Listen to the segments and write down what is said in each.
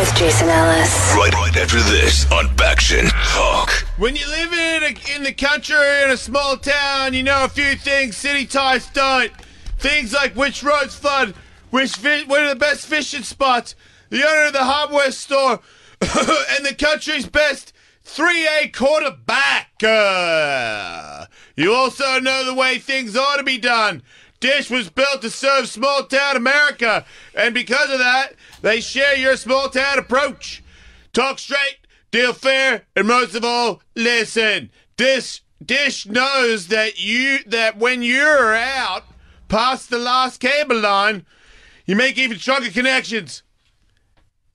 with Jason Ellis. Right after this on Faction Talk. When you live in the country or in a small town, you know a few things city types don't. Things like which roads flood, where are the best fishing spots, the owner of the hardware store, and the country's best 3A quarterback. You also know the way things ought to be done. Dish was built to serve small-town America, and because of that, they share your small-town approach. Talk straight, deal fair, and most of all, listen. Dish knows that when you're out past the last cable line, you make even stronger connections.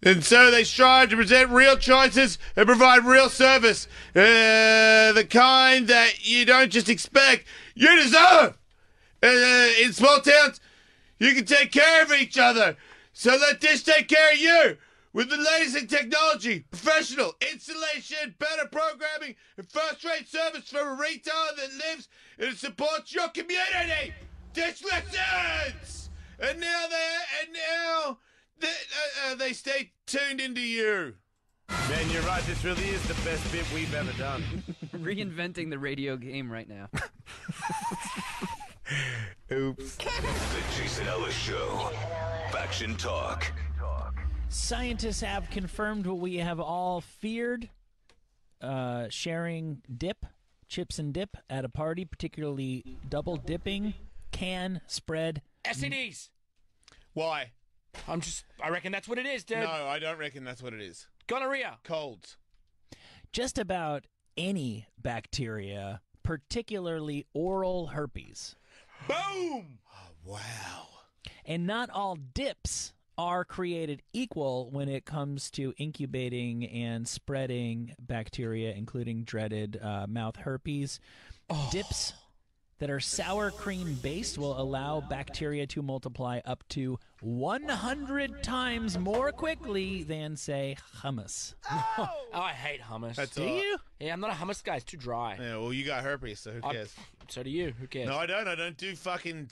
And so they strive to present real choices and provide real service. The kind that you don't just expect, you deserve. In small towns, you can take care of each other. So let Dish take care of you with the latest in technology, professional installation, better programming, and first-rate service from a retailer that lives and supports your community. Dish listens, and now they stay tuned into you. Man, you're right. This really is the best bit we've ever done. Reinventing the radio game right now. Oops. The Jason Ellis Show. Faction Talk. Scientists have confirmed what we have all feared. Sharing chips and dip at a party, particularly double dipping, can spread STDs. Why? I reckon that's what it is, dude. No, I don't reckon that's what it is. Gonorrhea. Colds. just about any bacteria, particularly oral herpes. Boom! Oh, wow. And not all dips are created equal when it comes to incubating and spreading bacteria, including dreaded mouth herpes. Dips that are sour cream based will allow bacteria to multiply up to 100 times more quickly than, say, hummus. Oh, I hate hummus. Do you? Yeah, I'm not a hummus guy. It's too dry. Yeah, well, you got herpes, so who cares? So do you. Who cares? No, I don't. I don't do fucking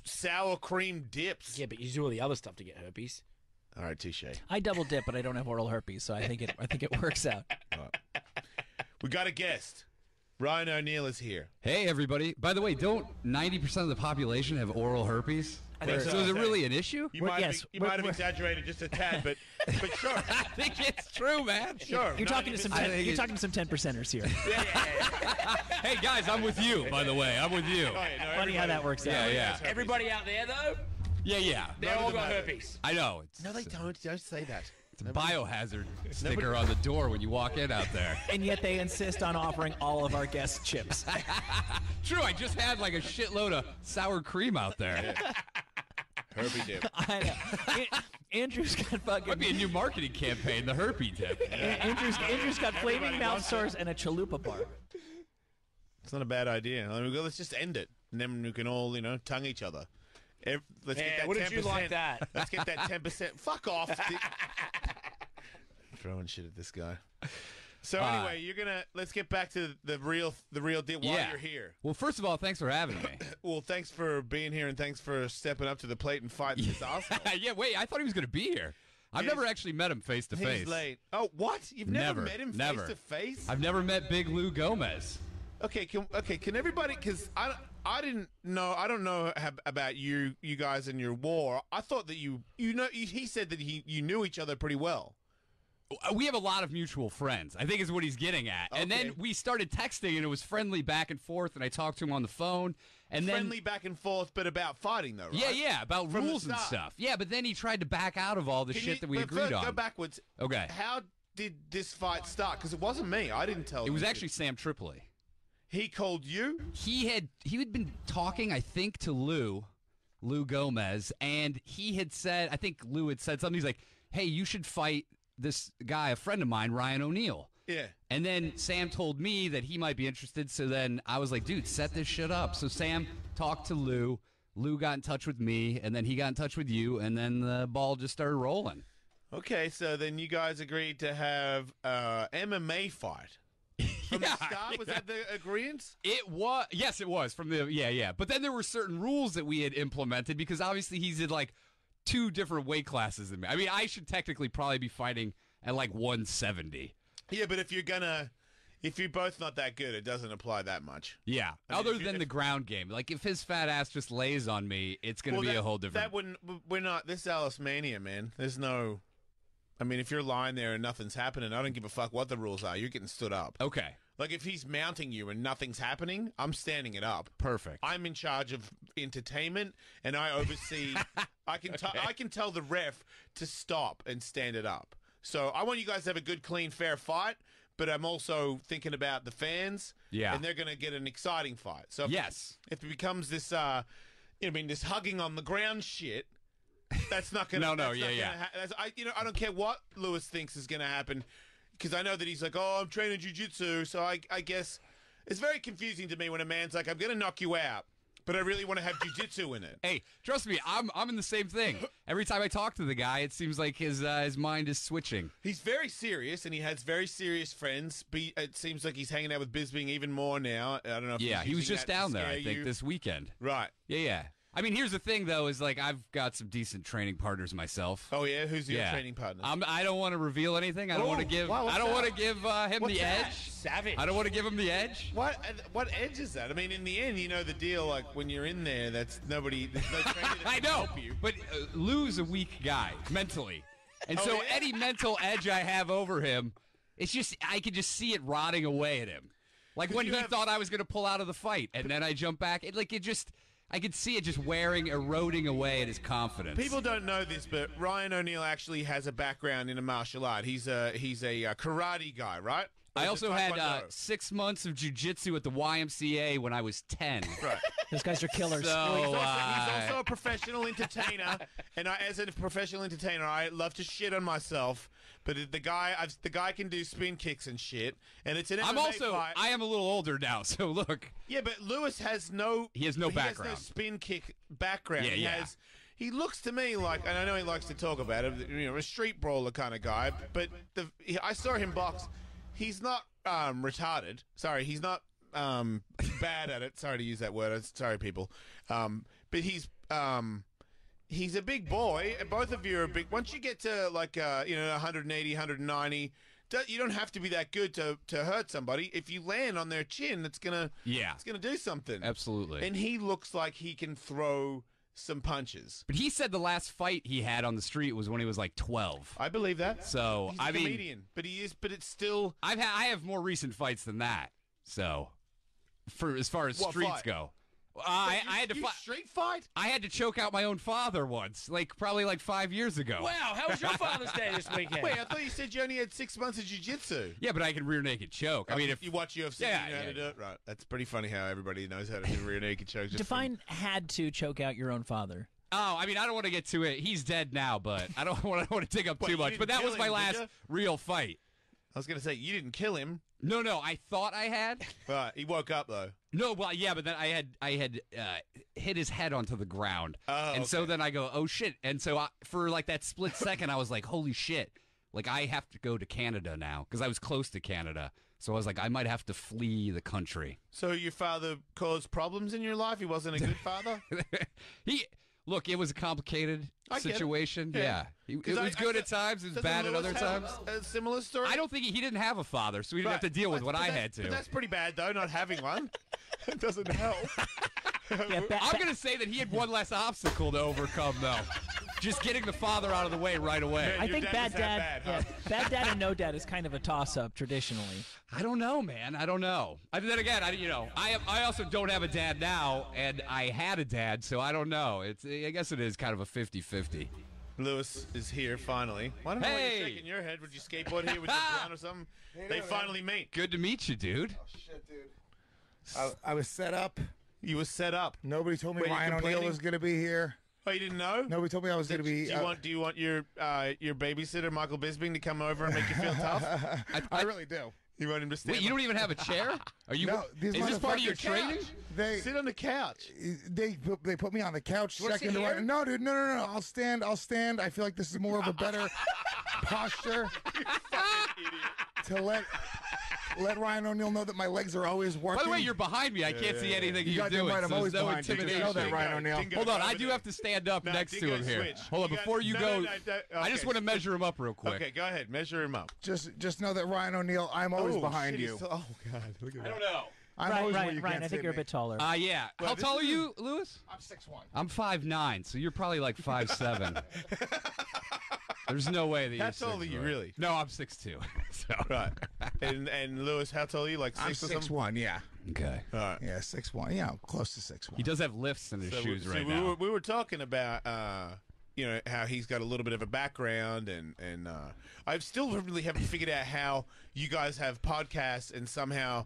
sour cream dips. Yeah, but you do all the other stuff to get herpes. All right, touche. I double dip, but I don't have oral herpes, so I think it works out. We got a guest. Ryan ONeil is here. Hey, everybody. By the way, don't 90% of the population have oral herpes? So is it really an issue? You might have exaggerated just a tad, but sure. I think it's true, man. Sure. You're talking to some 10%ers here. Yeah. Hey, guys, I'm with you, by the way. I'm with you. Funny how that works out. Yeah. Everybody out there, though, Yeah. they all got herpes. I know. No, they don't. Don't say that. It's a biohazard sticker on the door when you walk in out there. And yet they insist on offering all of our guests chips. True, I just had like a shitload of sour cream out there. Herpy dip. I know. Andrew's got fucking... Might be a new marketing campaign, the herpy dip. Andrew's got flaming mouth sores and a chalupa bar. It's not a bad idea. I mean, let's just end it, and then we can all, tongue each other. Let's get that wouldn't 10%. you like that? Let's get that 10%. Fuck off. Throwing shit at this guy. So anyway, let's get back to the real deal while you're here. Well, first of all, thanks for having me. Well, thanks for being here, and thanks for stepping up to the plate and fighting this Arsenal. Yeah, wait, I thought he was going to be here. I've never actually met him face to face. He's late. Oh, what? You've never met him face to face? I've never met Big Lou Gomez. Okay, can everybody? Because I didn't know. I don't know about you guys and your war. I thought that he said that you knew each other pretty well. We have a lot of mutual friends, I think is what he's getting at. Okay. And then we started texting, and it was friendly back and forth, and I talked to him on the phone. And Friendly back and forth, but about fighting, though, right? Yeah, about From the rules and start. stuff. Yeah, but then he tried to back out of all the shit that we agreed first, on. Go backwards. Okay. How did this fight start? Because it wasn't me. I didn't tell It him. was actually Sam Tripoli. He called you? He had been talking, I think, to Lou Gomez, and he had said, I think Lou had said something. He's like, hey, you should fight this guy, a friend of mine, Ryan ONeil. Yeah. And then Sam told me that he might be interested, so then I was like, dude, set this shit up. So Sam talked to Lou. Lou got in touch with me, and then he got in touch with you, and then the ball just started rolling. Okay, so then you guys agreed to have MMA fight. From the start, was that the agreement? It was. Yes, it was. From the yeah. But then there were certain rules that we had implemented because obviously he's had like two different weight classes than me. I mean, I should technically probably be fighting at like 170. Yeah, but if you're both not that good, it doesn't apply that much. Yeah. Other than the ground game. Like, if his fat ass just lays on me, it's going to be a whole different... That wouldn't... We're not... This is Ellis Mania, man. There's no... I mean, if you're lying there and nothing's happening, I don't give a fuck what the rules are. You're getting stood up. Okay. Like, if he's mounting you and nothing's happening, I'm standing it up. Perfect. I'm in charge of entertainment, and I oversee... I can tell the ref to stop and stand it up. So I want you guys to have a good, clean, fair fight, but I'm also thinking about the fans. Yeah. And they're going to get an exciting fight. So if it becomes this, this hugging on the ground shit, that's not going to... I don't care what Lewis thinks is going to happen, because I know that he's like, oh, I'm training jiu-jitsu, so I guess it's very confusing to me when a man's like, I'm going to knock you out, but I really want to have jiu-jitsu in it. Hey, trust me, I'm in the same thing. Every time I talk to the guy, it seems like his mind is switching. He's very serious, and he has very serious friends. It seems like he's hanging out with Bisbing even more now. I don't know if he was just down there, I think, this weekend. Right. Yeah. I mean, here's the thing, though, is like I've got some decent training partners myself. Oh yeah, who's your training partner? I don't want to reveal anything. I don't want to give. I don't want to give him the edge. Savage. I don't want to give him the edge. What edge is that? I mean, in the end, you know the deal. Like when you're in there, there's no trainer that I can know, help you. but Lou's a weak guy mentally, and so any mental edge I have over him, it's just I could just see it rotting away at him. Like when he thought I was going to pull out of the fight, and then I jump back. I could see it just eroding away at his confidence. People don't know this, but Ryan ONeil actually has a background in a martial art. He's a karate guy, right? I also had 6 months of jiu-jitsu at the YMCA when I was 10. Right. Those guys are killers. So, he's also a professional entertainer, and as a professional entertainer, I love to shit on myself. But the guy can do spin kicks and shit, and it's an MMA fight. I am a little older now, so look. Yeah, but Lewis has no. He has no background. He has no spin kick background. Yeah, He looks to me like, and I know he likes to talk about it, a street brawler kind of guy. But I saw him box. He's not retarded. Sorry, he's not bad at it. Sorry to use that word. Sorry, people. But he's a big boy. Both of you are big. Once you get to 180, 190, you don't have to be that good to hurt somebody. If you land on their chin, it's gonna do something. Absolutely. And he looks like he can throw some punches. But he said the last fight he had on the street was when he was like 12. I believe that. So he's a comedian, but he is. But it's still. I have more recent fights than that. So, for as far as streets go. I had to street fight. I had to choke out my own father once, probably 5 years ago. Wow, how was your Father's Day this weekend? Wait, I thought you said you only had 6 months of jiu-jitsu. Yeah, but I can rear naked choke. I mean, if you watch UFC, you know how to do it. Right, that's pretty funny how everybody knows how to do rear naked choke. Define had to choke out your own father. Oh, I mean, I don't want to get to it. He's dead now, but I don't want to dig up too much. But that was my last real fight. I was going to say, you didn't kill him. No, I thought I had. Right, he woke up, though. No, well, yeah, but then I had hit his head onto the ground. Oh, and so then I go, oh, shit. And so for that split second, I was like, holy shit. I have to go to Canada now, because I was close to Canada. So I was like, I might have to flee the country. So your father caused problems in your life? He wasn't a good father? Look, it was a complicated situation. Yeah. It was good at times. It was bad at other times. A similar story? I don't think he didn't have a father, so he didn't have to deal with what I had to. But that's pretty bad, though, not having one. It doesn't help. I'm going to say that he had one less obstacle to overcome, though. Just getting the father out of the way right away. Man, I think bad dad and no dad is kind of a toss-up traditionally. I don't know, man. I don't know. Then again, I also don't have a dad now, and I had a dad, so I don't know. I guess it is kind of a 50-50. Lewis is here finally. Why don't you shaking your head? Would you skateboard here with your friend or something? They finally meet. Good to meet you, dude. Oh shit, dude. I was set up. You were set up. Nobody told me Ryan ONeil was going to to be here. Oh, you didn't know? Nobody told me I was going to be. Do you want your babysitter Michael Bisbing to come over and make you feel tough? I really do. You want him to stand? Wait, you don't even have a chair? Are you? No, is this part of your training? They sit on the couch. They put me on the couch. Second to right. No, dude, no. I'll stand. I feel like this is more of a better posture to let let Ryan O'Neil know that my legs are always working. By the way, you're behind me. I can't see anything you're goddamn doing. right, I'm so always there's no behind you. Just intimidation. know that, Ryan O'Neil. Hold on, I do have to stand up next to him here. Switch. Hold on, before you go, I just okay. want to measure him up real quick. Okay, go ahead. Measure him up. Just know that, Ryan O'Neil, I'm always behind shit, you. oh, God. Look at that. I don't know. I'm always where Ryan, you Ryan, can't I think see you're a me. bit taller. Yeah. How this tall are is- you, Lewis? I'm 6'1". I'm 5'9", so you're probably like 5'7". There's no way that you're How tall are you, 6'1". really? No, I'm 6'2". So. Right. And Lewis, how tall are you? Like I'm 6 or something? 6'1", yeah. Okay. All right. Yeah, 6'1". Yeah, I'm close to 6'1". He does have lifts in his shoes So right we now. we were talking about how he's got a little bit of a background, and I still really haven't figured out how you guys have podcasts and somehow.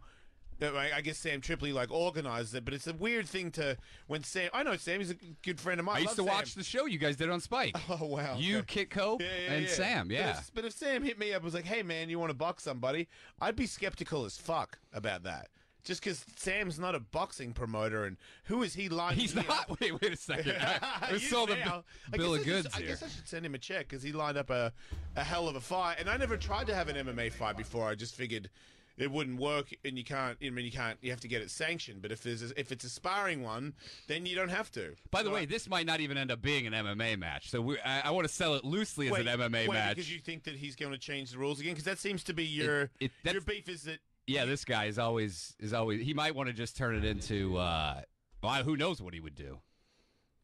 I guess Sam Tripoli organizes it, but it's a weird thing to when Sam. I know Sam; he's a good friend of mine. I used to watch the show you guys did on Spike. Oh wow! You, okay. Kit Cope, and Sam. Yeah. But if Sam hit me up and was like, "Hey man, you want to box somebody?" I'd be skeptical as fuck about that. Just because Sam's not a boxing promoter, and who is he lying? He's not. Wait a second. I He sold is the now. bill of goods I here. guess I should send him a check because he lined up a hell of a fight, and I never tried to have an MMA fight before. I just figured it wouldn't work, and you can't. I mean, you can't. You have to get it sanctioned. But if it's a sparring one, then you don't have to. By the way, this might not even end up being an MMA match. So I want to sell it loosely as an MMA match. Because you think that he's going to change the rules again? Because that seems to be your your beef. Is that? Yeah, this guy is always. He might want to just turn it into. Who knows what he would do?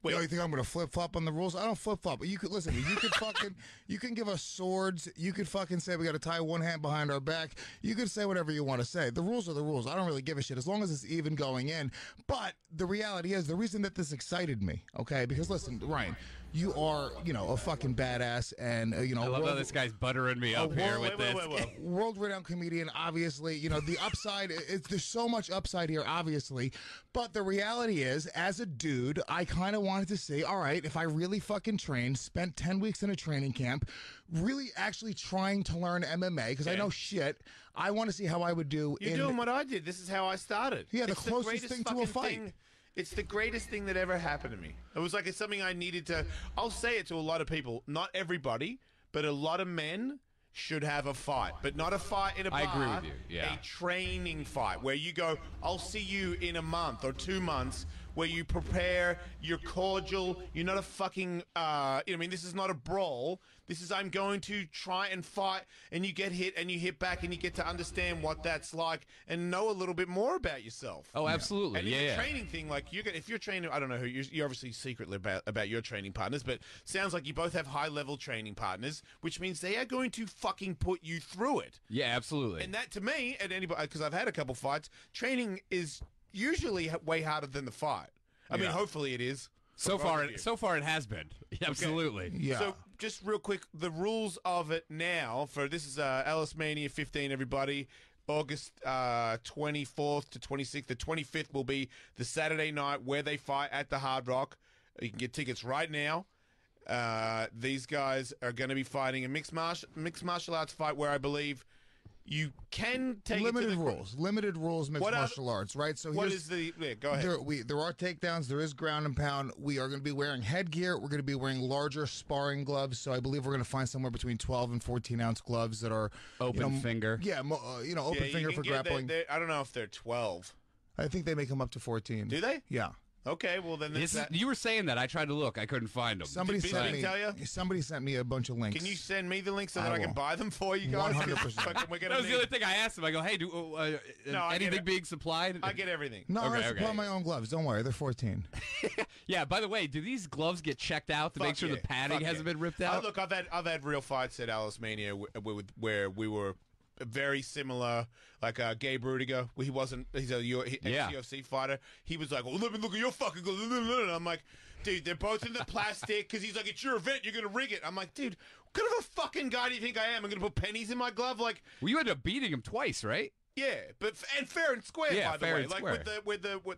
Wait, you think I'm going to flip flop on the rules? I don't flip flop. But you could listen. You could fucking. You can give us swords. You could fucking say we got to tie one hand behind our back. You could say whatever you want to say. The rules are the rules. I don't really give a shit as long as it's even going in. But the reality is the reason that this excited me. Okay, because listen, Ryan, you are a fucking badass, and I love how this guy's buttering me up here with this. World-renowned comedian. Obviously, the upside. There's so much upside here, obviously. But the reality is, as a dude, I kind of wanted to say, all right, if I really fucking trained, spent 10 weeks in a training camp, really actually trying to learn MMA, because I know shit, I want to see how I would do. You're doing what I did. This is how I started. Yeah, it's the closest thing to a fight. It's the greatest thing that ever happened to me. It was like it's something I needed to. I'll say it to a lot of people. Not everybody, but a lot of men should have a fight, but not a fight in a bar. I agree with you. Yeah. A training fight where you go, I'll see you in a month or 2 months, where you prepare, you're cordial, you're not a fucking, this is not a brawl. This is I'm going to try and fight, and you get hit, and you hit back, and you get to understand what that's like and know a little bit more about yourself. Oh, absolutely. And in the training thing, if you're training, I don't know who, you're obviously secretly about your training partners, but sounds like you both have high-level training partners, which means they are going to fucking put you through it. Yeah, absolutely. And that, to me, and anybody, because I've had a couple fights, training is usually way harder than the fight. I mean, hopefully it is. So far it has been. Absolutely. Yeah. So just real quick, the rules of it now for this is Ellis Mania 15, everybody. August 24th to 26th. The 25th will be the Saturday night where they fight at the Hard Rock. You can get tickets right now. These guys are going to be fighting a mixed martial arts fight where I believe you can take limited it to the rules, mixed martial arts, right? So what here's, is the? Yeah, go ahead. There are takedowns. There is ground and pound. We are going to be wearing headgear. We're going to be wearing larger sparring gloves. So I believe we're going to find somewhere between 12 and 14 ounce gloves that are open finger. Yeah, open finger for grappling. I don't know if they're 12. I think they make them up to 14. Do they? Yeah. Okay, well then You were saying that. I tried to look. I couldn't find them. Somebody sent me a bunch of links. Can you send me the links so that I can buy them for you guys? 100%. We're That was the other thing I asked him. I go, hey, anything being supplied? I get everything. No, I supply my own gloves. Don't worry, they're 14. Yeah. By the way, do these gloves get checked out to make sure the padding hasn't been ripped out? Look, I've had real fights at Alice Mania where we were very similar, like Gabe Rudiger. He's a UFC fighter. He was like, well, let me look at your fucking glove. And I'm like, dude, they're both in the plastic, because he's like, it's your event, you're going to rig it. I'm like, dude, what kind of a fucking guy do you think I am? I'm going to put pennies in my glove? Like, well, you ended up beating him twice, right? yeah, but fair and square, by the fair way. and Like square.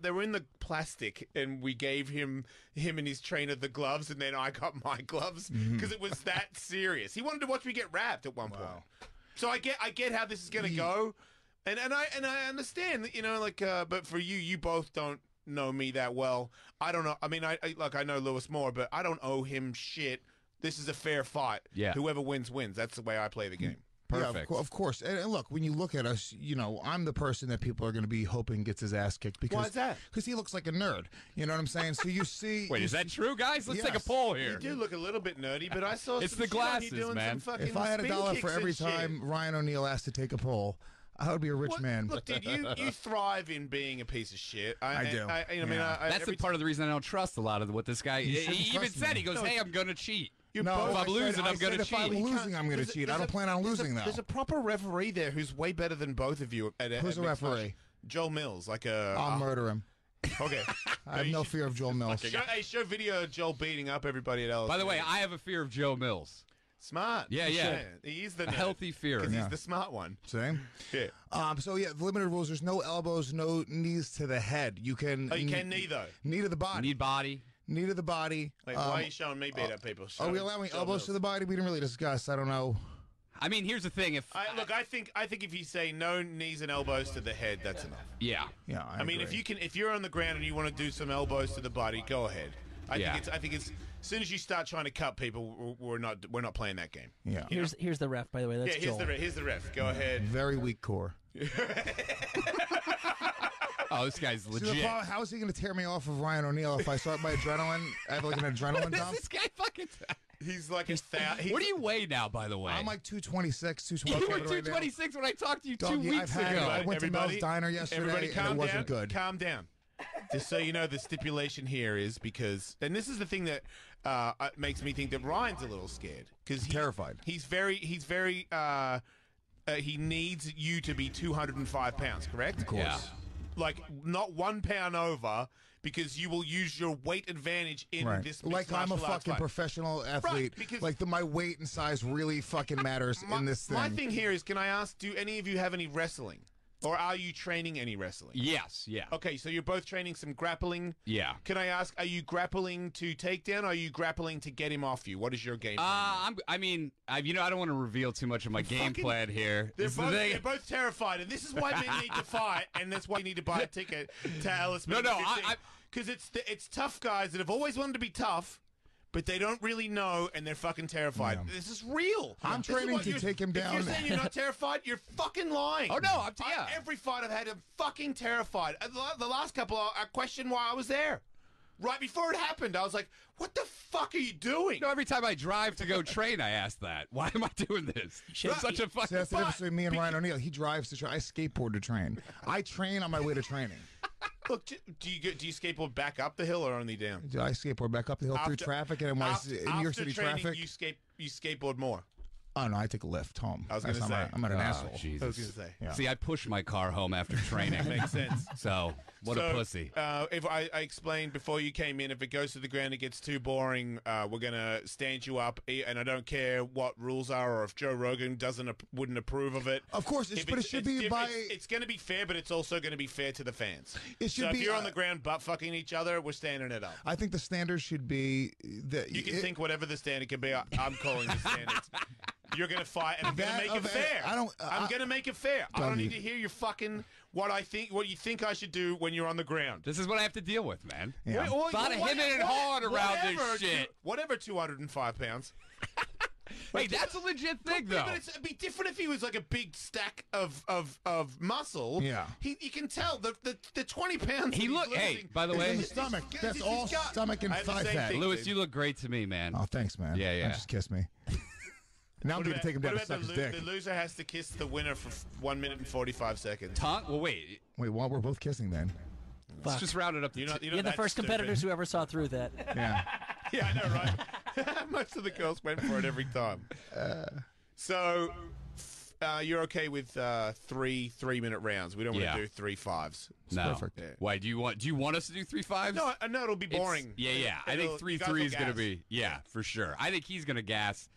they were in the plastic, and we gave him and his trainer the gloves, and then I got my gloves because it was that serious. He wanted to watch me get wrapped at one point. So I get how this is going to go, and I understand that, but for you both don't know me that well. I don't know. I mean, I know Lewis more, but I don't owe him shit. This is a fair fight. Yeah. Whoever wins wins. That's the way I play the game. Perfect. Yeah, of course. And look, when you look at us, you know, I'm the person that people are going to be hoping gets his ass kicked because Why is that? Because he looks like a nerd. You know what I'm saying? So you see. Wait, is that true, guys? Let's take a Yes. poll here. You do look a little bit nerdy, but I saw It's some the shit on you glasses, doing man. Some fucking If I had spin $1 kicks for every and shit. time Ryan O'Neil asked to take a poll, I would be a rich What- man. Look, dude, you thrive in being a piece of shit. I do. I mean, Yeah. I That's the part of the reason I don't trust a lot of what this guy. He shouldn't even trust said me. he goes, "Hey, I'm gonna cheat." You're No, both- If I'm I losing, said, I'm gonna if I'm cheat. losing, I'm going to cheat. I don't plan on losing, though. There's a proper referee there who's way better than both of you. Who's the mixed referee? match. Joel Mills, like a. I'll murder him. Okay. I have no fear of Joel Mills. Show video of Joel beating up everybody at Ellis. By the way, I have a fear of Joe Mills. Smart. Yeah, yeah. He's the A healthy fear. because Yeah. he's the smart one. Same. Yeah. So yeah, the limited rules. There's no elbows, no knees to the head. You can. Oh, you can knee though. Knee to the body. Need body. Knee to the body. Like, why are you showing me beat up people? Are we allowing elbows to the body? We didn't really discuss. I don't know. I mean, here's the thing. If Look, I think if you say no knees and elbows to the head, that's enough. yeah, Yeah. I mean, agree. if you're on the ground and you want to do some elbows to the body, go ahead. I think it's as soon as you start trying to cut people, we're not playing that game. Yeah. Here's the ref, by the way. That's Yeah, here's the ref. Go ahead. Very weak core. oh, this guy's See, the legit. problem, how is he going to tear me off of Ryan O'Neil if I start my adrenaline? I have like an adrenaline dump. this guy fucking. He's like What do you weigh now, by the way? I'm like 226, you 227 were right now. 226 when I talked to you 2 Doggy, weeks I've had ago. I went to Mel's Diner yesterday, everybody and calm it wasn't down, good. Calm down. Just so you know, the stipulation here is because, and this is the thing that makes me think that Ryan's a little scared because Terrified. He's very. He needs you to be 205 pounds, correct? Of course. Yeah. Like not 1 pound over, because you will use your weight advantage in Right. this. Like mixed I'm a martial arts fucking fight. professional athlete. because- like my weight and size really fucking matters in this thing. My thing here is, can I ask, do any of you have any wrestling? Or are you training any wrestling? Yes, yeah. Okay, so you're both training some grappling. Yeah. Can I ask, are you grappling to takedown, or are you grappling to get him off you? What is your game plan? I don't want to reveal too much of my game Fucking- plan here. They're This is the both, thing. they're both terrified, and this is why men need to fight, and that's why you need to buy a ticket to Ellis. No, I- because it's tough guys that have always wanted to be tough, but they don't really know, and they're fucking terrified. Yeah. This is real. I'm This is training what to you're- take him If down. you're saying you're not terrified, you're fucking lying. Oh, no, yeah. Every fight I've had, I'm fucking terrified. The last couple, I questioned why I was there. Right before it happened, I was like, what the fuck are you doing? No, every time I drive to go train, I ask that. Why am I doing this? It's such a See, fucking. that's the difference between me and Ryan O'Neil. He drives to train. I skateboard to train. I train on my way to training. Look, do you skateboard back up the hill or only down? I skateboard back up the hill through traffic and in New York City training, traffic. You skateboard more. Oh no, I take a lift home. I was gonna say. I'm not an asshole. Jesus. I was gonna say. Yeah. See, I push my car home after training. Makes sense. So, what a pussy. If I explained before you came in, if it goes to the ground, it gets too boring. We're gonna stand you up, and I don't care what rules are, or if Joe Rogan wouldn't approve of it. Of course, If but it should be by. It's going to be fair, but it's also going to be fair to the fans. It should so be, if you're on the ground butt fucking each other, we're standing it up. I think the standard should be that You can think whatever the standard can be. I'm calling the standards. You're going to fight, and I'm going to That make it of- fair. I'm I- going to make it fair. I don't Dougie. need to hear your fucking what you think I should do when you're on the ground. This is what I have to deal with, man. Yeah. Or- A lot of hemming and hawing around this shit. Whatever, 205 pounds. Hey, that's a legit thing, Yeah, though. but it'd be different if he was like a big stack of muscle. Yeah. You can tell the 20 pounds. He that look. he's Hey, losing- by the It's in way, the stomach. That's he's all got- stomach and I have the thigh same fat. thing. Lewis, you look great to me, man. Oh, thanks, man. Yeah, yeah. Just kiss me. Now I'm going to take him down to what suck about his the dick. loser has to kiss the winner for 1 minute and 45 seconds. Tongue? Well, wait. Wait, well, we're both kissing then. Let's just round it up to You're not, You're the that first stupid. competitors who ever saw through that. Yeah. Yeah, I know, right? Most of the girls went for it every time. So you're okay with 3 minute rounds? We don't want Yeah. to do 3 5s. No. perfect. Yeah. Why do you want us to do 3 5s? No, I know it'll be boring. Yeah. I It'll- think 3 you guys 3 will is going to gas. be. Yeah, for sure. I think he's going to gas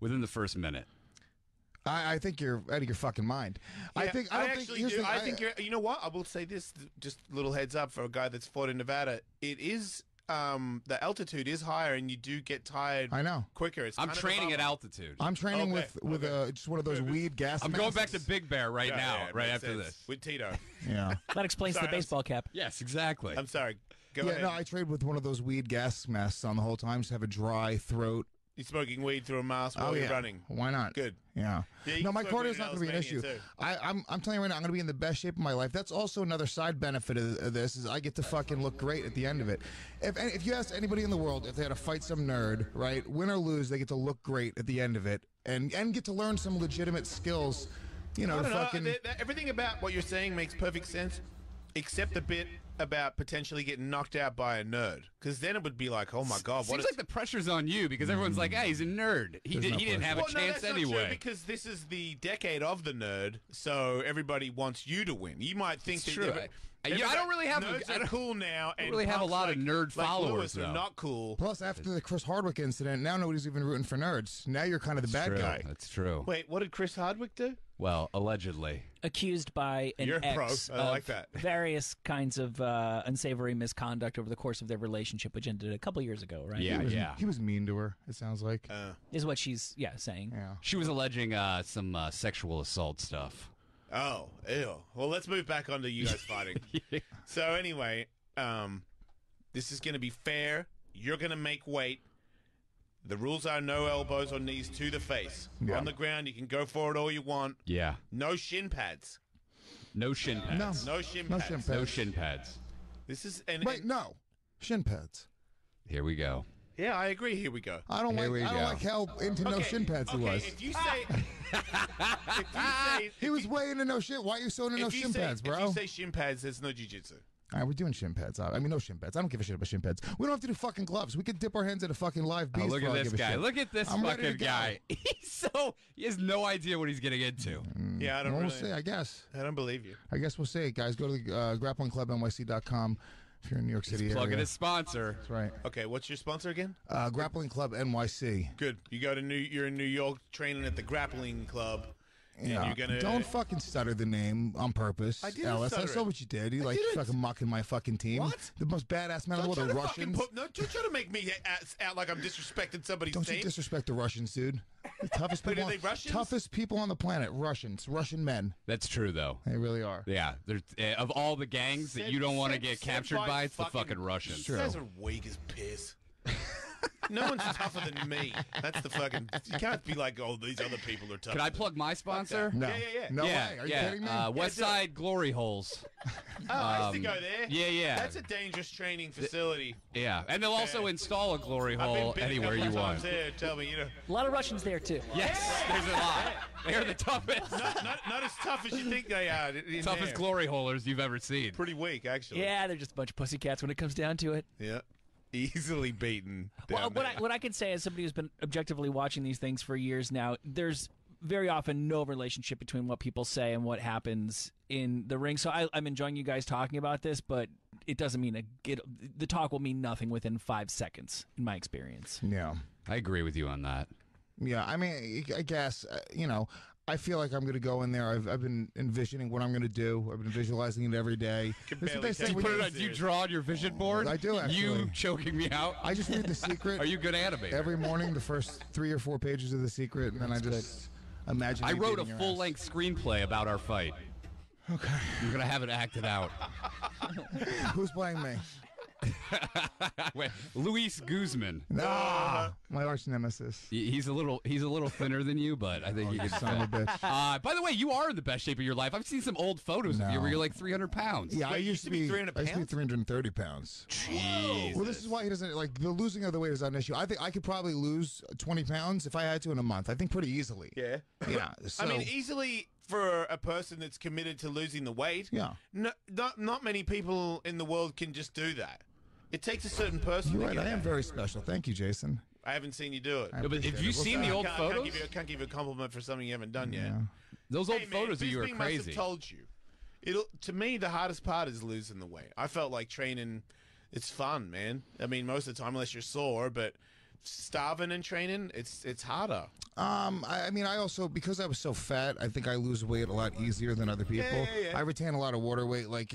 within the first minute. I think you're out of your fucking mind. I Yeah, think I don't actually here's do. the thing, I think you're. You know what? I will say this. Just a little heads up for a guy that's fought in Nevada. It is. The altitude is higher, and you do get tired. I know. Quicker. It's I'm kind of training a at bummer. altitude. I'm training Okay, with just one of those weed gas. I'm going back to masks. Big Bear right Yeah, now, yeah, it right makes after sense. this. With Tito. Yeah. That explains Sorry, the baseball cap. Yes, exactly. I'm sorry. Go Yeah, ahead. no, I trade with one of those weed gas masks on the whole time. Just have a dry throat. You smoking weed through a mask while Oh, you're yeah. running? Why not? Good. Yeah. Yeah, you No, can my smoke weed cardio's in not going to be an issue. Tasmania, too. I'm telling you right now, I'm going to be in the best shape of my life. That's also another side benefit of this is I get to fucking look great at the end of it. If you ask anybody in the world if they had to fight some nerd, right, win or lose, they get to look great at the end of it and get to learn some legitimate skills. You know, I don't fucking. know. Everything about what you're saying makes perfect sense, except the bit about potentially getting knocked out by a nerd. Because then it would be like, oh my god, what Seems is... like the pressure's on you because everyone's like, hey, he's a nerd. He didn't have a Well, no, chance that's not anyway. true because this is the decade of the nerd, so everybody wants you to win. You might think that true. I don't really have nerds I are don't- cool now. I don't and really have a punks lot of nerd like followers, Lewis though. are not cool. Plus, after the Chris Hardwick incident, now nobody's even rooting for nerds. Now you're kind of the bad True. guy. That's true. Wait, what did Chris Hardwick do? Well, allegedly. Accused by an You're a pro. ex I like of that. various kinds of unsavory misconduct over the course of their relationship, which ended a couple years ago, right? Yeah. He was mean to her, it sounds like. Is what she's saying. Yeah. She was alleging some sexual assault stuff. Oh, ew. Well, let's move back onto you guys fighting. So anyway, this is going to be fair. You're going to make weight. The rules are no elbows or knees to the face. Yeah. On the ground, you can go for it all you want. Yeah. No shin pads. No shin pads. No shin No pads. shin pads. No shin pads. This is Wait, no. Shin pads. Here we go. Yeah, I agree. Here we go. I don't Here we like go. how into no shin pads he was. If you say, He was way into no shit. Why are you so into no shin pads, bro? If you say shin pads, there's no jiu-jitsu. All right, we're doing shin pads. I mean, no shin pads. I don't give a shit about shin pads. We don't have to do fucking gloves. We could dip our hands in a fucking live beast. Oh, look for all at I this give a guy. shit. Look at this I'm ready to fucking go. guy. He has no idea what he's getting into. Yeah, I don't Well, really. we'll see, I guess. I don't believe you. I guess we'll see. Guys, go to the grapplingclubnyc.com if you're in New York City Plugging area. his sponsor. That's right. Okay, what's your sponsor again? Grappling Club NYC. Good. You're in New York training at the grappling club. And Yeah. you're gonna Don't fucking stutter the name on purpose. I didn't Ellis. I stutter saw it. what you did. You I like didn't. fucking mocking my fucking team. What? The most badass man in the Don't world, try the to fucking Russians. don't try to make me out like I'm disrespecting somebody's Don't you team. disrespect the Russians, dude. The toughest Wait, people, are they Russians? toughest people on the planet. Russians, Russian men. That's true, though. They really are. Yeah. There's, of all the gangs that you don't want to get captured by, it's the fucking Russians. You guys are weak as piss. No one's tougher than me. That's the fucking. You can't be like, oh, these other people are tough. Can I plug my sponsor? No. Yeah. No yeah, way. Are you yeah. kidding me? West Side Glory Holes. Oh, I used to go there. yeah. That's a dangerous training facility. Yeah, and they'll also install a glory I've hole been anywhere a you couple want. times there. Tell me, A lot of Russians there too. Yes, there's a lot. They're the toughest, not as tough as you think they are. in toughest there. glory holers you've ever seen. Pretty weak, actually. Yeah, they're just a bunch of pussycats when it comes down to it. Yeah. Easily beaten. Well, down what I can say as somebody who's been objectively watching these things for years now, there's very often no relationship between what people say and what happens in the ring. So I'm enjoying you guys talking about this, but it doesn't mean the talk will mean nothing within 5 seconds, in my experience. Yeah. I agree with you on that. Yeah. I mean, I guess, I feel like I'm going to go in there. I've been envisioning what I'm going to do. I've been visualizing it every day. Can This is what barely they say take when it you- seriously. You draw on your vision board? I do, actually. You choking me out? I just read The Secret Are you a good animator? every morning, the first 3 or 4 pages of The Secret, and then I just imagine. I me wrote a beating your full-length screenplay about our fight. Okay. You're gonna have it acted out. ass. Who's playing me? Wait, Luis Guzman. Ah, my arch nemesis. He's a little thinner than you, but I think you could. Son of a bitch. By the way, you are in the best shape of your life. I've seen some old photos of you No. where you're like 300 pounds. Yeah, I Wait, you used to be 300 I used to be pounds? 330 pounds. Jeez. Well, this is why he doesn't like the losing of the weight is not an issue. I think I could probably lose 20 pounds if I had to in a month. I think pretty easily. Yeah. Yeah. So, I mean, easily for a person that's committed to losing the weight. Yeah. No, not many people in the world can just do that. It takes a certain person. you're to right. get I am that. very special. Thank you, Jason. I haven't seen you do it. I No, but appreciate have you it. Well, seen the thank- old I can't photos? give you a compliment for something you haven't done yet. Yeah. Those old Hey, man, photos of you are Bisping must have crazy. told you. To me, the hardest part is losing the weight. I felt like training. It's fun, man. I mean, most of the time, unless you're sore, but starving and training, it's harder. I mean, I also because I was so fat, I think I lose weight a lot easier than other people. yeah. I retain a lot of water weight. Like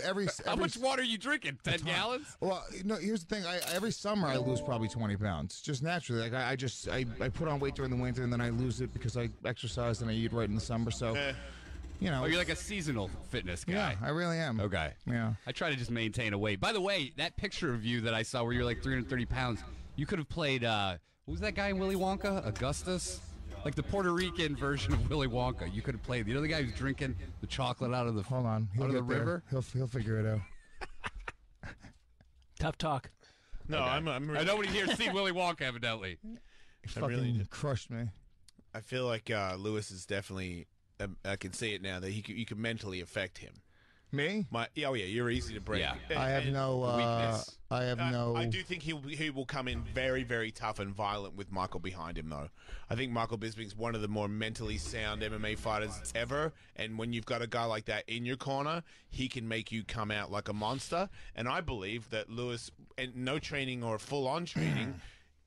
every How much water are you drinking? 10 gallons? Well, here's the thing. Every summer I lose probably 20 pounds, just naturally. Like I put on weight during the winter and then I lose it because I exercise and I eat right in the summer. So, Oh, you're like a seasonal fitness guy. yeah, I really am. Okay. Yeah. I try to just maintain a weight. By the way, that picture of you that I saw where you're like 330 pounds, you could have played, what who's that guy in Willy Wonka? Augustus? Like the Puerto Rican version of Willy Wonka. You could have played. You know the guy who's drinking the chocolate out of the Hold on. out of the get there. river? He'll figure it out. Tough talk. No, Okay. I'm really, Nobody here's seen Willy Wonka, evidently. Fucking really crushed me. I feel like Lewis is definitely. I can see it now that you can mentally affect him. Me? Oh yeah, you're easy to break. Yeah. I have no weakness. I have no. I do think he will come in very, very tough and violent with Michael behind him, though. I think Michael Bisping's one of the more mentally sound MMA fighters ever, and when you've got a guy like that in your corner, he can make you come out like a monster. And I believe that Lewis, and no training or full-on training.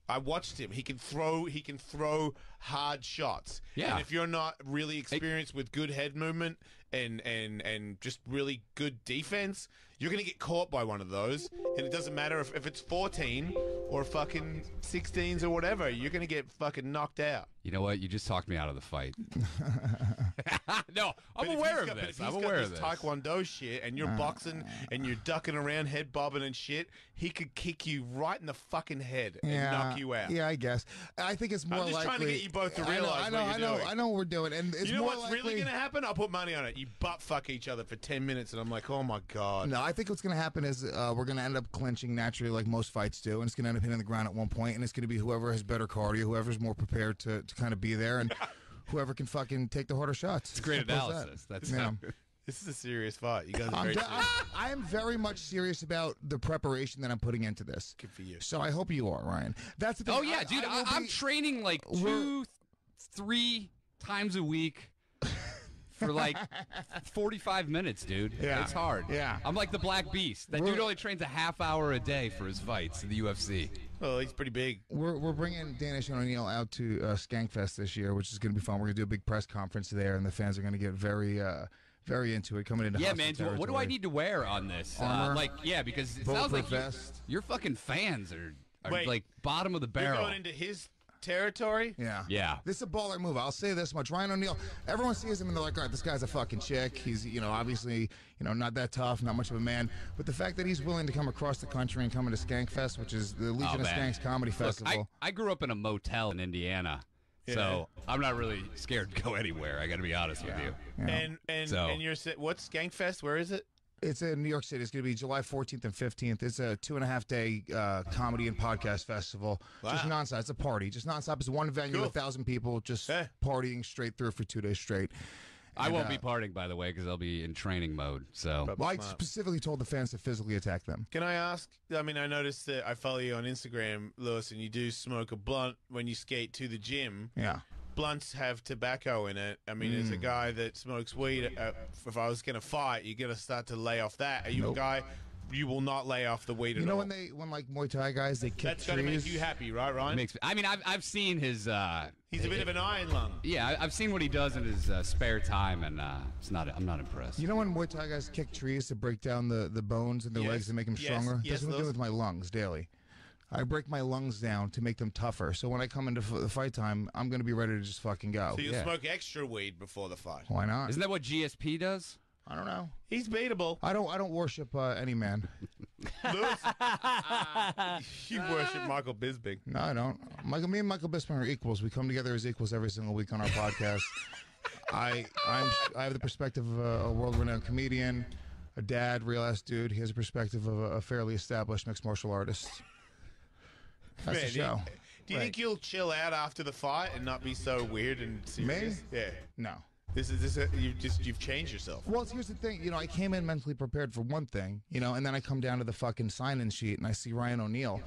I watched him. He can throw hard shots. Yeah. And if you're not really experienced with good head movement and just really good defense, you're gonna get caught by one of those. And it doesn't matter if it's 14 or fucking 16s or whatever. You're gonna get fucking knocked out. You know what? You just talked me out of the fight. No, I'm But if aware he's of got- but this. if I'm he's aware got of this this. Taekwondo shit, and you're boxing and you're ducking around, head bobbing and shit. He could kick you right in the fucking head and knock you out. Yeah, I guess. I think it's more I'm just likely. trying to get you both to realize what you're doing. I know what we're doing, and it's You know more what's likely. really going to happen? I'll put money on it. You butt fuck each other for 10 minutes, and I'm like, oh my God. No, I think what's going to happen is we're going to end up clinching naturally, like most fights do, and it's going to end up hitting the ground at one point, and it's going to be whoever has better cardio, whoever's more prepared to kind of be there, and whoever can fucking take the harder shots. It's great Simple as analysis. that. That's Yeah. This is a serious fight. You guys are very serious. I am very much serious about the preparation that I'm putting into this. Good for you. So I hope you are, Ryan. That's the thing. Oh yeah, dude. will I'm be- training like 2-3 times a week for like 45 minutes, dude. Yeah. It's hard. Yeah. I'm like the Black Beast. That dude only trains a half hour a day for his fights in the UFC. Well, he's pretty big. We're bringing Danish and ONeil out to Skankfest this year, which is going to be fun. We're going to do a big press conference there, and the fans are going to get very into it coming into Yeah, hostile man. territory. What do I need to wear on this? Armor? Because it sounds like Bulletproof vest. your fucking fans are Wait. like bottom of the You're barrel. going into his territory? Yeah. Yeah. This is a baller move. I'll say this much. Ryan ONeil, everyone sees him and they're like, all right, this guy's a fucking chick. He's, obviously, not that tough, not much of a man. But the fact that he's willing to come across the country and come into Skankfest, which is the Legion of man. Skanks Comedy Look, Festival. I grew up in a motel in Indiana, so I'm not really scared to go anywhere. I got to be honest with you. Yeah. And you're what's Skankfest? Where is it? It's in New York City. It's going to be July 14th and 15th. It's a 2.5-day comedy and podcast festival. Just nonstop. It's a party. Just nonstop. It's one venue, Cool. 1,000 people, just partying straight through for 2 days straight. I And, won't be partying, by the way, because I'll be in training mode. So Well, I specifically told the fans to physically attack them. Can I ask? I mean, I noticed that I follow you on Instagram, Lewis, and you do smoke a blunt when you skate to the gym. Yeah. Blunts have tobacco in it. I mean, as a guy that smokes weed, if I was going to fight, you're going to start to lay off that. Are you a guy, you will not lay off the weed at all? when like Muay Thai guys, they kick That's going to trees. make you happy, right, Ryan? I've seen his. He's a bit of an iron lung. Yeah, I've seen what he does in his spare time, and I'm not impressed. You know when Muay Thai guys kick trees to break down the bones in their Yes. legs and make them Yes. stronger? Yes, That's what I do those- with my lungs daily. I break my lungs down to make them tougher. So when I come into the fight time, I'm going to be ready to just fucking go. So you'll Yeah. smoke extra weed before the fight. Why not? Isn't that what GSP does? I don't know. He's beatable. I don't worship any man. Lewis, you worship Michael Bisping. No, I don't. Me and Michael Bisping are equals. We come together as equals every single week on our podcast. I have the perspective of a world-renowned comedian, a dad, real-ass dude. He has a perspective of a fairly established mixed martial artist. That's the Man, show. Do you think you'll chill out after the fight and not be so weird and serious? Yeah. No. You've changed yourself. Well, here's the thing. I came in mentally prepared for one thing, and then I come down to the fucking sign-in sheet and I see Ryan ONeil,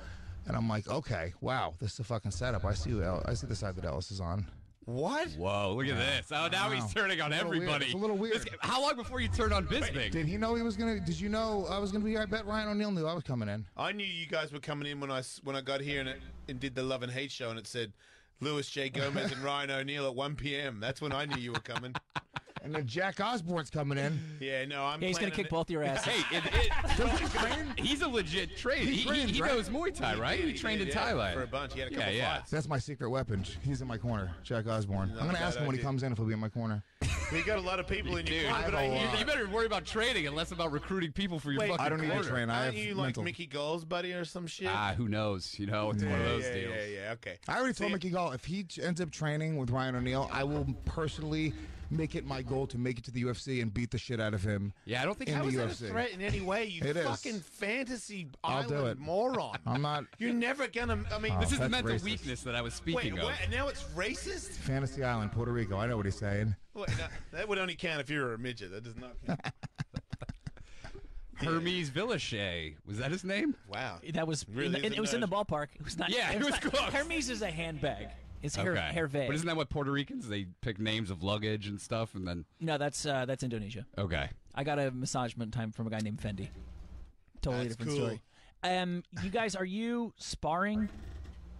and I'm like, okay, wow, this is a fucking setup. I see the side that Ellis is on. What? Whoa, look at this. Oh, now he's turning on It's a little weird. everybody. It's a little weird. How long before you turned on Bisping? Did he know he was gonna? Did you know I was gonna be here? I bet Ryan ONeil knew I was coming in. I knew you guys were coming in when I got here and did the Love and Hate show, and it said Louis J. Gomez and Ryan ONeil at 1 p.m. That's when I knew you were coming. And then Jack Osborne's coming in. Yeah, no, I'm. Yeah, he's going to kick both your asses. Hey, he's a legit trainer. He trains, right? knows Muay Thai, right? He trained in Thailand. for a bunch. He had a couple Yeah. fights. That's my secret weapon. He's in my corner, Jack Osborne. I'm gonna ask him when he comes in if he'll be in my corner. You got a lot of people in your Dude, corner. you better worry about training and less about recruiting people for your Wait, fucking I don't need to corner. train. I have Aren't you like mental. Mickey Gall's buddy or some shit? Who knows? You know, it's one of those deals. Yeah, okay. I already told Mickey Gall if he ends up training with Ryan ONeil, I will personally make it my goal to make it to the UFC and beat the shit out of him. Yeah, I don't think in How the is that UFC. a threat in any way? You It is. fucking fantasy I'll do island it. moron. I'm not You're never gonna. I mean, This is the that's mental racist. weakness that I was wait, speaking of. what? And now it's racist? Fantasy Island, Puerto Rico. I know what he's saying. Wait, no, that would only count if you were a midget. That does not count. Hermes Villachet. Was that his name? Wow. That was Really it was in the isn't ballpark. It was not. Yeah, it was not- close. Hermes is a handbag. It's Hervé. But isn't that what Puerto Ricans, they pick names of luggage and stuff and then... No, that's Indonesia. Okay. I got a massage one time from a guy named Fendi. Totally That's different cool. story. You guys, are you sparring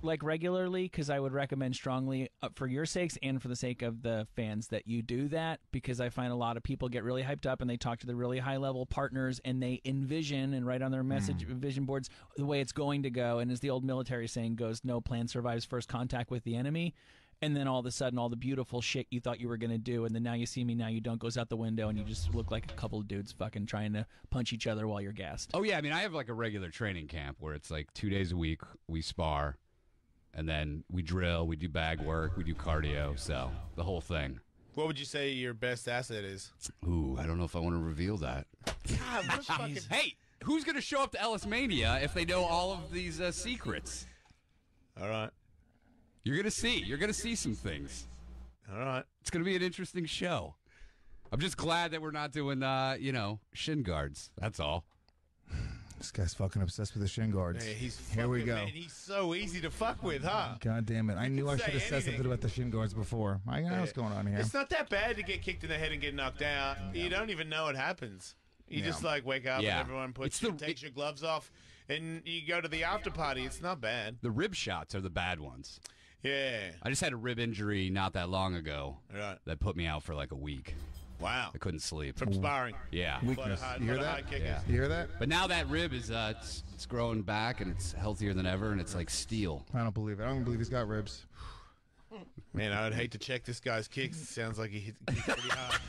like regularly? Because I would recommend strongly, for your sakes and for the sake of the fans, that you do that, because I find a lot of people get really hyped up and they talk to the really high level partners and they envision and write on their message vision boards the way it's going to go. And as the old military saying goes, no plan survives first contact with the enemy. And then all of a sudden, all the beautiful shit you thought you were going to do, and then now you see me, now you don't, goes out the window, and you just look like a couple of dudes fucking trying to punch each other while you're gassed. Oh, yeah. I mean, I have like a regular training camp where it's like 2 days a week, we spar, and then we drill, we do bag work, we do cardio, so the whole thing. What would you say your best asset is? Ooh, I don't know if I want to reveal that. God, what fucking... Hey, who's going to show up to Ellis Mania if they know all of these secrets? All right. You're going to see. You're going to see some things. All right. It's going to be an interesting show. I'm just glad that we're not doing, shin guards. That's all. This guy's fucking obsessed with the shin guards. Hey, he's Here we fucking- go. Man, he's so easy to fuck with, huh? God damn it. I knew I say should have said anything. something about the shin guards before. I know what's going on here. It's not that bad to get kicked in the head and get knocked out. You don't even know it happens. You just like wake up Yeah. and everyone takes your gloves off and you go to the after party. It's not bad. The rib shots are the bad ones. Yeah. I just had a rib injury not that long ago Right. that put me out for like a week. Wow. I couldn't sleep. From sparring. Yeah. Weakness. Lot of You hear lot of that? high kickers. Yeah. You hear that? But now that rib is it's growing back and it's healthier than ever and it's like steel. I don't believe it. I don't believe he's got ribs. Man, I would hate to check this guy's kicks. It sounds like he hits pretty hard.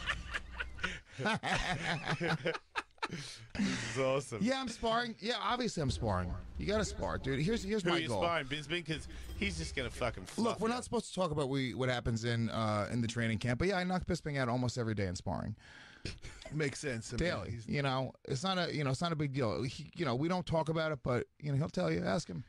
This is awesome. Yeah, I'm sparring. Yeah, obviously I'm sparring. You got to spar, dude. Here's Who my are you goal. sparring, Binsby? Because he's just going to fucking fluff Look, we're you. not supposed to talk about what happens in the training camp, but yeah, I knock Bisping out almost every day in sparring. Makes sense. I mean, Daily. he's- You know, it's not a big deal. We don't talk about it, but he'll tell you. Ask him.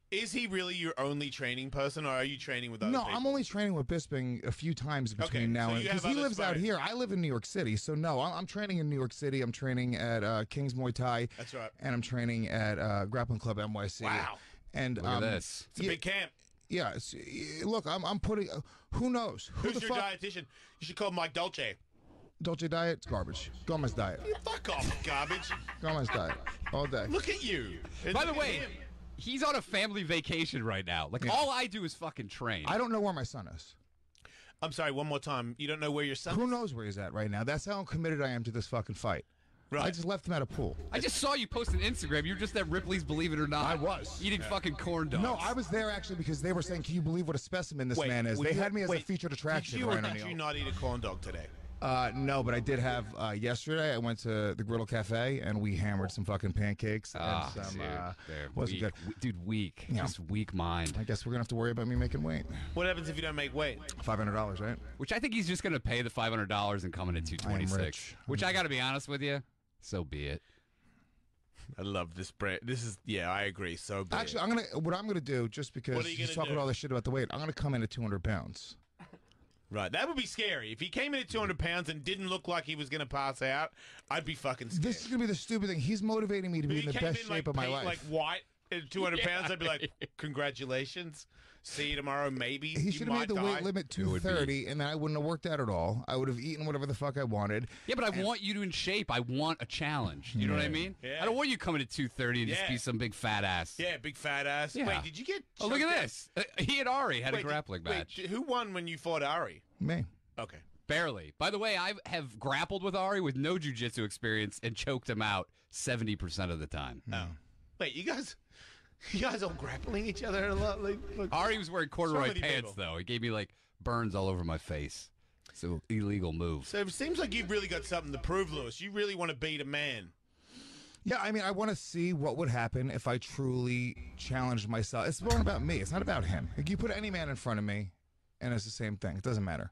Is he really your only training person, or are you training with other No, people? I'm only training with Bisping a few times between Okay, now so and you have because he other lives out sparring. here. I live in New York City, so no, I'm training in New York City. I'm training at King's Muay Thai. That's right. And I'm training at Grappling Club NYC. Wow. And Look at this. It's a big camp. Yeah. Look, I'm putting. Who knows? Who Who's the your fuck? dietitian? You should call Mike Dolce. Dolce diet, it's garbage. Gomez diet. Fuck off, garbage. Gomez diet. All day. Look at you. And By the look at way, him. he's on a family vacation right now. Like all I do is fucking train. I don't know where my son is. I'm sorry, one more time. You don't know where your son Who is? knows where he's at right now? That's how committed I am to this fucking fight. Right. I just left him at a pool. I just saw you post on Instagram. You were just at Ripley's Believe It or Not. I was. Eating fucking corn dogs. No, I was there actually because they were saying, "Can you believe what a specimen this Wait, man is?" were They you- had me as a wait, featured attraction. Did you or Ryan did O'Neil. you not eat a corn dog today? No, but I did have yesterday. I went to the Griddle Cafe and we hammered some fucking pancakes Ah, and some. dude, they're Wasn't weak. good. Dude, weak. Yeah. Just weak mind. I guess we're gonna have to worry about me making weight. What happens if you don't make weight? $500, right? Which I think he's just going to pay the $500 and come in at 226. rich. Which I got to be honest with you, so be it. I love this bread. This is, yeah, I agree. So big. Actually, what I'm gonna do just because What are you he's gonna talking do? all this shit about the weight, I'm gonna come in at 200 pounds. Right. That would be scary. If he came in at 200 pounds and didn't look like he was going to pass out, I'd be fucking scared. This is gonna be the stupid thing. He's motivating me to be If in he the came best in shape like of my pink, life. like white at 200 pounds, I'd be like, congratulations. See you tomorrow, maybe. He You should have made might the die. weight limit 230, and then I wouldn't have worked out at all. I would have eaten whatever the fuck I wanted. Yeah, but I want you to in shape. I want a challenge. You know what I mean? Yeah. I don't want you coming at 230 and just Yeah. be some big fat ass. Yeah, big fat ass. Yeah. Wait, did you get... Oh, look choked at out? this. He and Ari had Wait, a grappling match. Wait, who won when you fought Ari? Me. Okay. Barely. By the way, I have grappled with Ari with no jiu-jitsu experience and choked him out 70% of the time. Oh. Wait, you guys all grappling each other a lot? Like, Ari was wearing corduroy many pants, people. though. He gave me, like, burns all over my face. It's an illegal move. So it seems like you've really got something to prove, Lewis. You really want to beat a man. Yeah, I mean, I want to see what would happen if I truly challenged myself. It's more about me. It's not about him. Like, you put any man in front of me, and it's the same thing. It doesn't matter.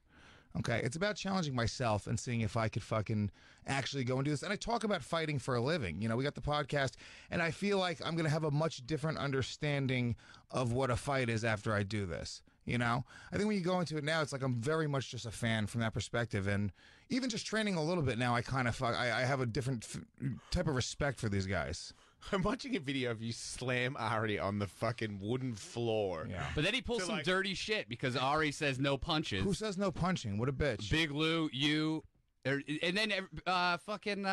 Okay? It's about challenging myself and seeing if I could fucking actually go and do this. And I talk about fighting for a living. You know, we got the podcast, and I feel like I'm going to have a much different understanding of what a fight is after I do this. You know? I think when you go into it now, it's like I'm very much just a fan from that perspective. And even just training a little bit now, I kind of I have a different type of respect for these guys. I'm watching a video of you slam Ari on the fucking wooden floor. Yeah. But then he pulls So, some like- dirty shit because Ari says no punches. Who says no punching? What a bitch. Big Lou, you, and then fucking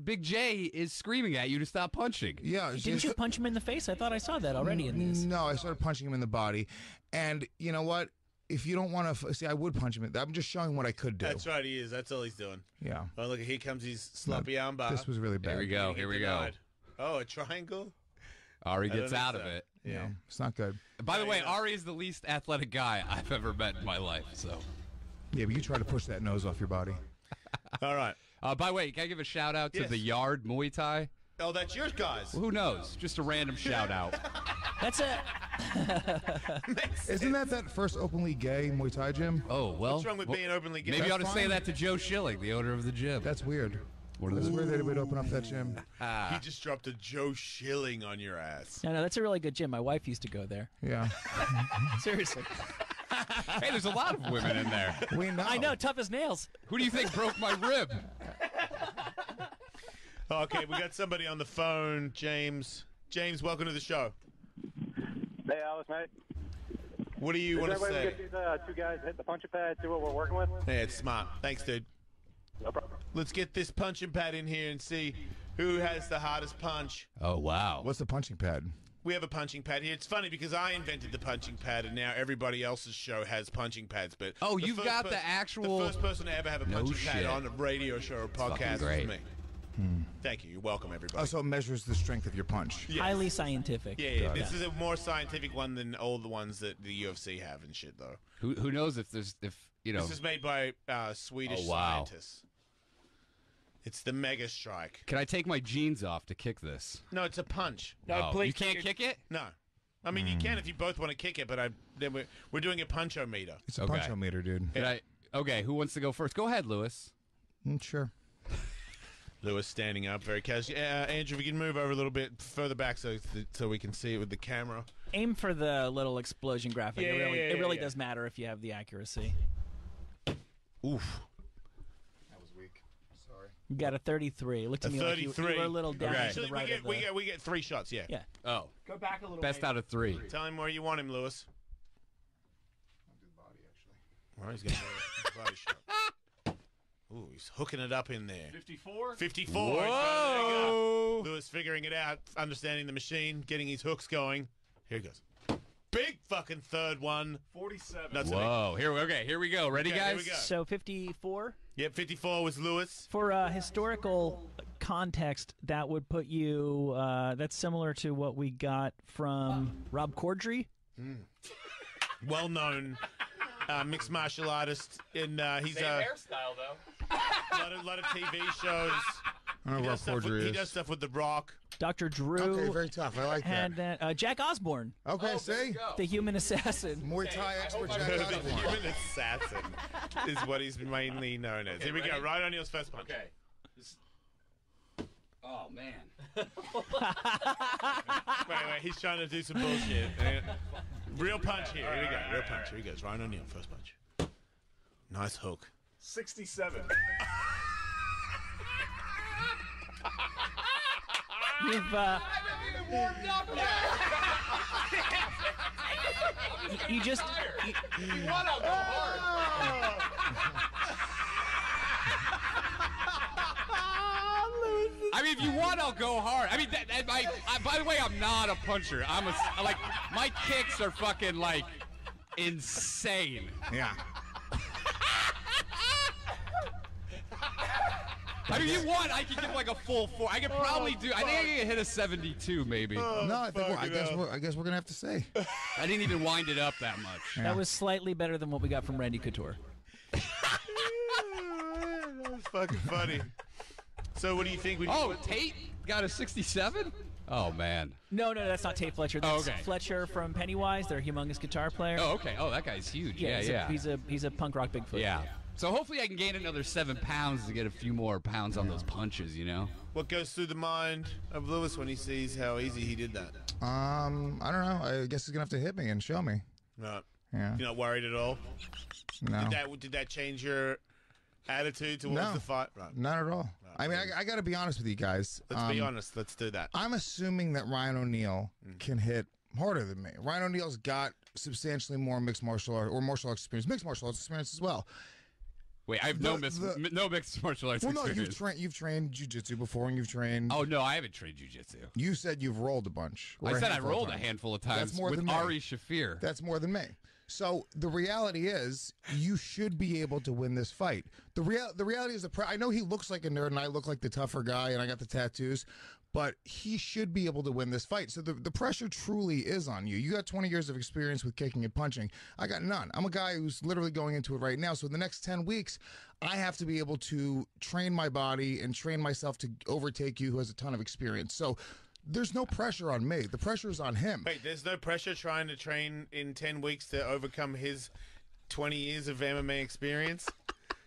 Big J is screaming at you to stop punching. Yeah. Didn't you punch him in the face? I thought I saw that already in this. No, I started punching him in the body. And you know what? If you don't want to see, I would punch him. I'm just showing what I could do. That's right, he is. That's all he's doing. Yeah. Oh, look, here comes his sloppy armbar. This was really bad. Here we go. Here we go. Denied. Oh, a triangle? Ari I don't gets think out so. of it. Yeah. It's not good. By the way, yeah. Ari is the least athletic guy I've ever met in my life. So, Yeah, but you try to push that nose off your body. All right. by the way, can I give a shout out to Yes. the Yard Muay Thai? Oh, that's yours, guys. Who knows? Just a random shout out. That's a Isn't that first openly gay Muay Thai gym? Oh well. What's wrong with being openly gay? Maybe you ought to That's say fine. that to Joe Schilling, the owner of the gym. That's weird. That's weird that he would open up that gym. He just dropped a Joe Schilling on your ass. no. That's a really good gym. My wife used to go there. Yeah. Seriously, Hey, there's a lot of women in there. We know. I know, tough as nails. Who do you think broke my rib? Okay, we got somebody on the phone, James. James, welcome to the show. Hey, Alice, mate. What do you Is want there to a way we say? get these two guys hit the punching pad, see what we're working with? Hey, it's smart. Thanks, dude. No problem. Let's get this punching pad in here and see who has the hardest punch. Oh wow. What's the punching pad? We have a punching pad here. It's funny because I invented the punching pad, and now everybody else's show has punching pads. But Oh, the you've first got the actual- the first person to ever have a No punching pad shit. on a radio show or fucking podcast great. is me. Thank you. You're welcome, everybody. Oh, so it measures the strength of your punch. Yes. Highly scientific. Yeah. This is a more scientific one than all the ones that the UFC have and shit, though. Who knows if you know? This is made by Swedish Oh, wow. scientists. It's the Mega Strike. Can I take my jeans off to kick this? No, it's a punch. No, Oh, please. you can't kick it? No. I mean, you can if you both want to kick it, but then we're doing a punchometer. It's a Okay. punchometer, dude. Can I? Okay, who wants to go first? Go ahead, Lewis. Sure. Lewis standing up, very casual. Andrew, if we can move over a little bit further back so we can see it with the camera. Aim for the little explosion graphic. Yeah, it really yeah. does matter if you have the accuracy. Oof. That was weak. Sorry. You got a 33. It looked to A me like you 33. were a little down Okay. to the Actually, right of the... we get 3 shots, yeah. Yeah. Oh, Go back a little best way. out of 3. Tell him where you want him, Lewis. I'll do the body, actually. All right, he's going to do a body shot. Ooh, he's hooking it up in there. 54? 54. There you go. Lewis figuring it out, understanding the machine, getting his hooks going. Here he goes. Big fucking third one. 47. That's it. Whoa! Here we go. Ready, Okay, guys? here we go. So 54? Yep, 54 was Lewis. For historical context, that would put you, that's similar to what we got from Rob Corddry. Well-known mixed martial artist. And he's hairstyle, though. lot of TV shows. I don't know what Forgery He is. does stuff with The Rock. Dr. Drew. Okay, very tough. I like that. And then Jack Osborne, Okay, see? the human assassin. Muay Thai expert Jack The Osborne. human assassin is what he's mainly known as. Here we go. Right on Neil's first punch. Okay. Oh man! Wait. He's trying to do some bullshit. Real punch here. Here we go. Real punch. Here he goes. Ryan O'Neal, first punch. Nice hook. 67. You've, you just, I mean, if you want, I'll go hard. I mean, by the way, I'm not a puncher. Like my kicks are fucking like insane. Yeah. I mean, if you want, I could give like a full 4. I could probably do. I think I could hit a 72, maybe. No, I think I guess we're gonna have to say. I didn't even wind it up that much. that was slightly better than what we got from Randy Couture. That's fucking funny. So what do you think? Tate got a 67? Oh, man. No, that's not Tate Fletcher. That's okay. Fletcher from Pennywise. They're a humongous guitar player. Oh, okay. Oh, that guy's huge. Yeah. He's a punk rock Bigfoot. Yeah. So hopefully I can gain another 7 pounds to get a few more pounds on those punches, you know? What goes through the mind of Lewis when he sees how easy he did that? I don't know. I guess he's gonna have to hit me and show me. No. Yeah. You're not worried at all? No. Did that change your attitude towards the fight? Right. Not at all. I mean, I got to be honest with you guys. Let's be honest. Let's do that. I'm assuming that Ryan ONeil can hit harder than me. Ryan ONeil's got substantially more mixed martial art or martial arts experience, mixed martial arts experience as well. Wait, I have no mixed martial arts experience. No, you've trained jiu-jitsu before, and you've trained. Oh no, I haven't trained jiu-jitsu. You said you've rolled a bunch. I said I rolled a handful of times. That's more with than me. Ari Shafir. That's more than me. So the reality is, you should be able to win this fight. The reality is, I know he looks like a nerd, and I look like the tougher guy, and I got the tattoos, but he should be able to win this fight. So the pressure truly is on you. You got 20 years of experience with kicking and punching. I got none. I'm a guy who's literally going into it right now. So in the next 10 weeks, I have to be able to train my body and train myself to overtake you, who has a ton of experience. So there's no pressure on me. The pressure is on him. Wait, there's no pressure trying to train in 10 weeks to overcome his 20 years of MMA experience?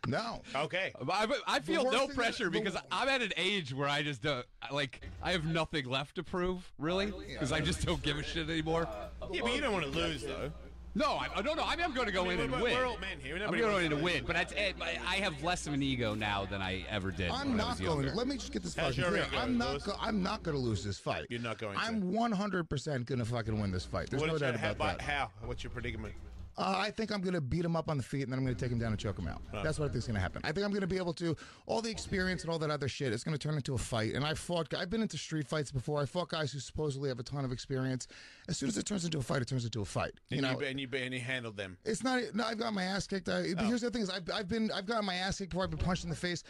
No. Okay. I feel no pressure because I'm at an age where I just don't, I have nothing left to prove, really, because I just don't give a shit anymore. Yeah, but you don't want to lose, though. No, I don't know. I mean, I'm going to go in and win. We're old men here. I'm going in to win, but I have less of an ego now than I ever did. I'm not going to. Let me just get this fucking clear. I'm not going to lose this fight. You're not going to. I'm 100% going to fucking win this fight. There's no doubt about that. How? What's your predicament? I think I'm going to beat him up on the feet, and then I'm going to take him down and choke him out. That's what I think is going to happen. I think I'm going to be able to, all the experience and all that other shit, it's going to turn into a fight. And I've been into street fights before. I fought guys who supposedly have a ton of experience. As soon as it turns into a fight, it turns into a fight. You handled them. It's not. No, I've got my ass kicked. Here's the thing: is I've gotten my ass kicked before. I've been punched in the face.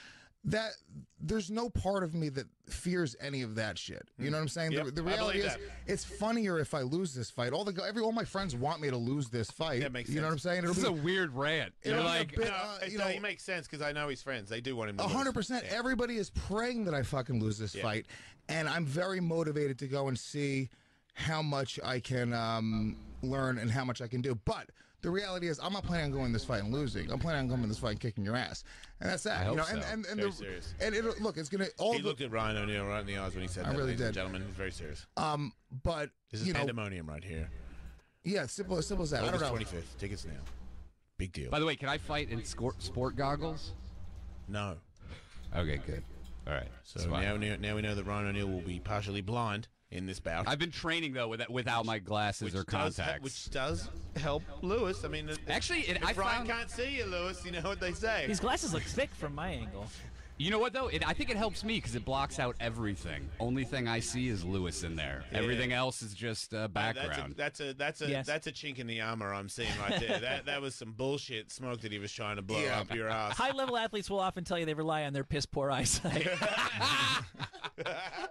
That there's no part of me that fears any of that shit. You know what I'm saying? Yep, the reality is, it's funnier if I lose this fight. All my friends want me to lose this fight. That makes sense. You know what I'm saying? This is a weird rant. You're like, it makes sense because I know his friends. They do want him to 100%. Everybody is praying that I fucking lose this fight, and I'm very motivated to go and see how much I can learn and how much I can do. But the reality is, I'm not planning on going this fight and losing. I'm planning on going this fight and kicking your ass, and that's that. I hope so. And very serious. And look, it's gonna. He looked at Ryan ONeil right in the eyes when he said that. I really did, gentlemen. He's very serious. But this is pandemonium right here. Yeah, simple as that. I don't know. 25th. Tickets now. Big deal. By the way, can I fight in sport goggles? No. Okay, good. All right. So now we know that Ryan ONeil will be partially blind in this bout. I've been training though without my glasses or contacts, which does help Lewis. I mean, actually, if Ryan can't see you, Lewis, you know what they say. These glasses look thick from my angle. You know what though? I think it helps me because it blocks out everything. Only thing I see is Lewis in there. Yeah. Everything else is just background. That's a chink in the armor I'm seeing right there. that was some bullshit smoke that he was trying to blow up your ass. High-level athletes will often tell you they rely on their piss-poor eyesight.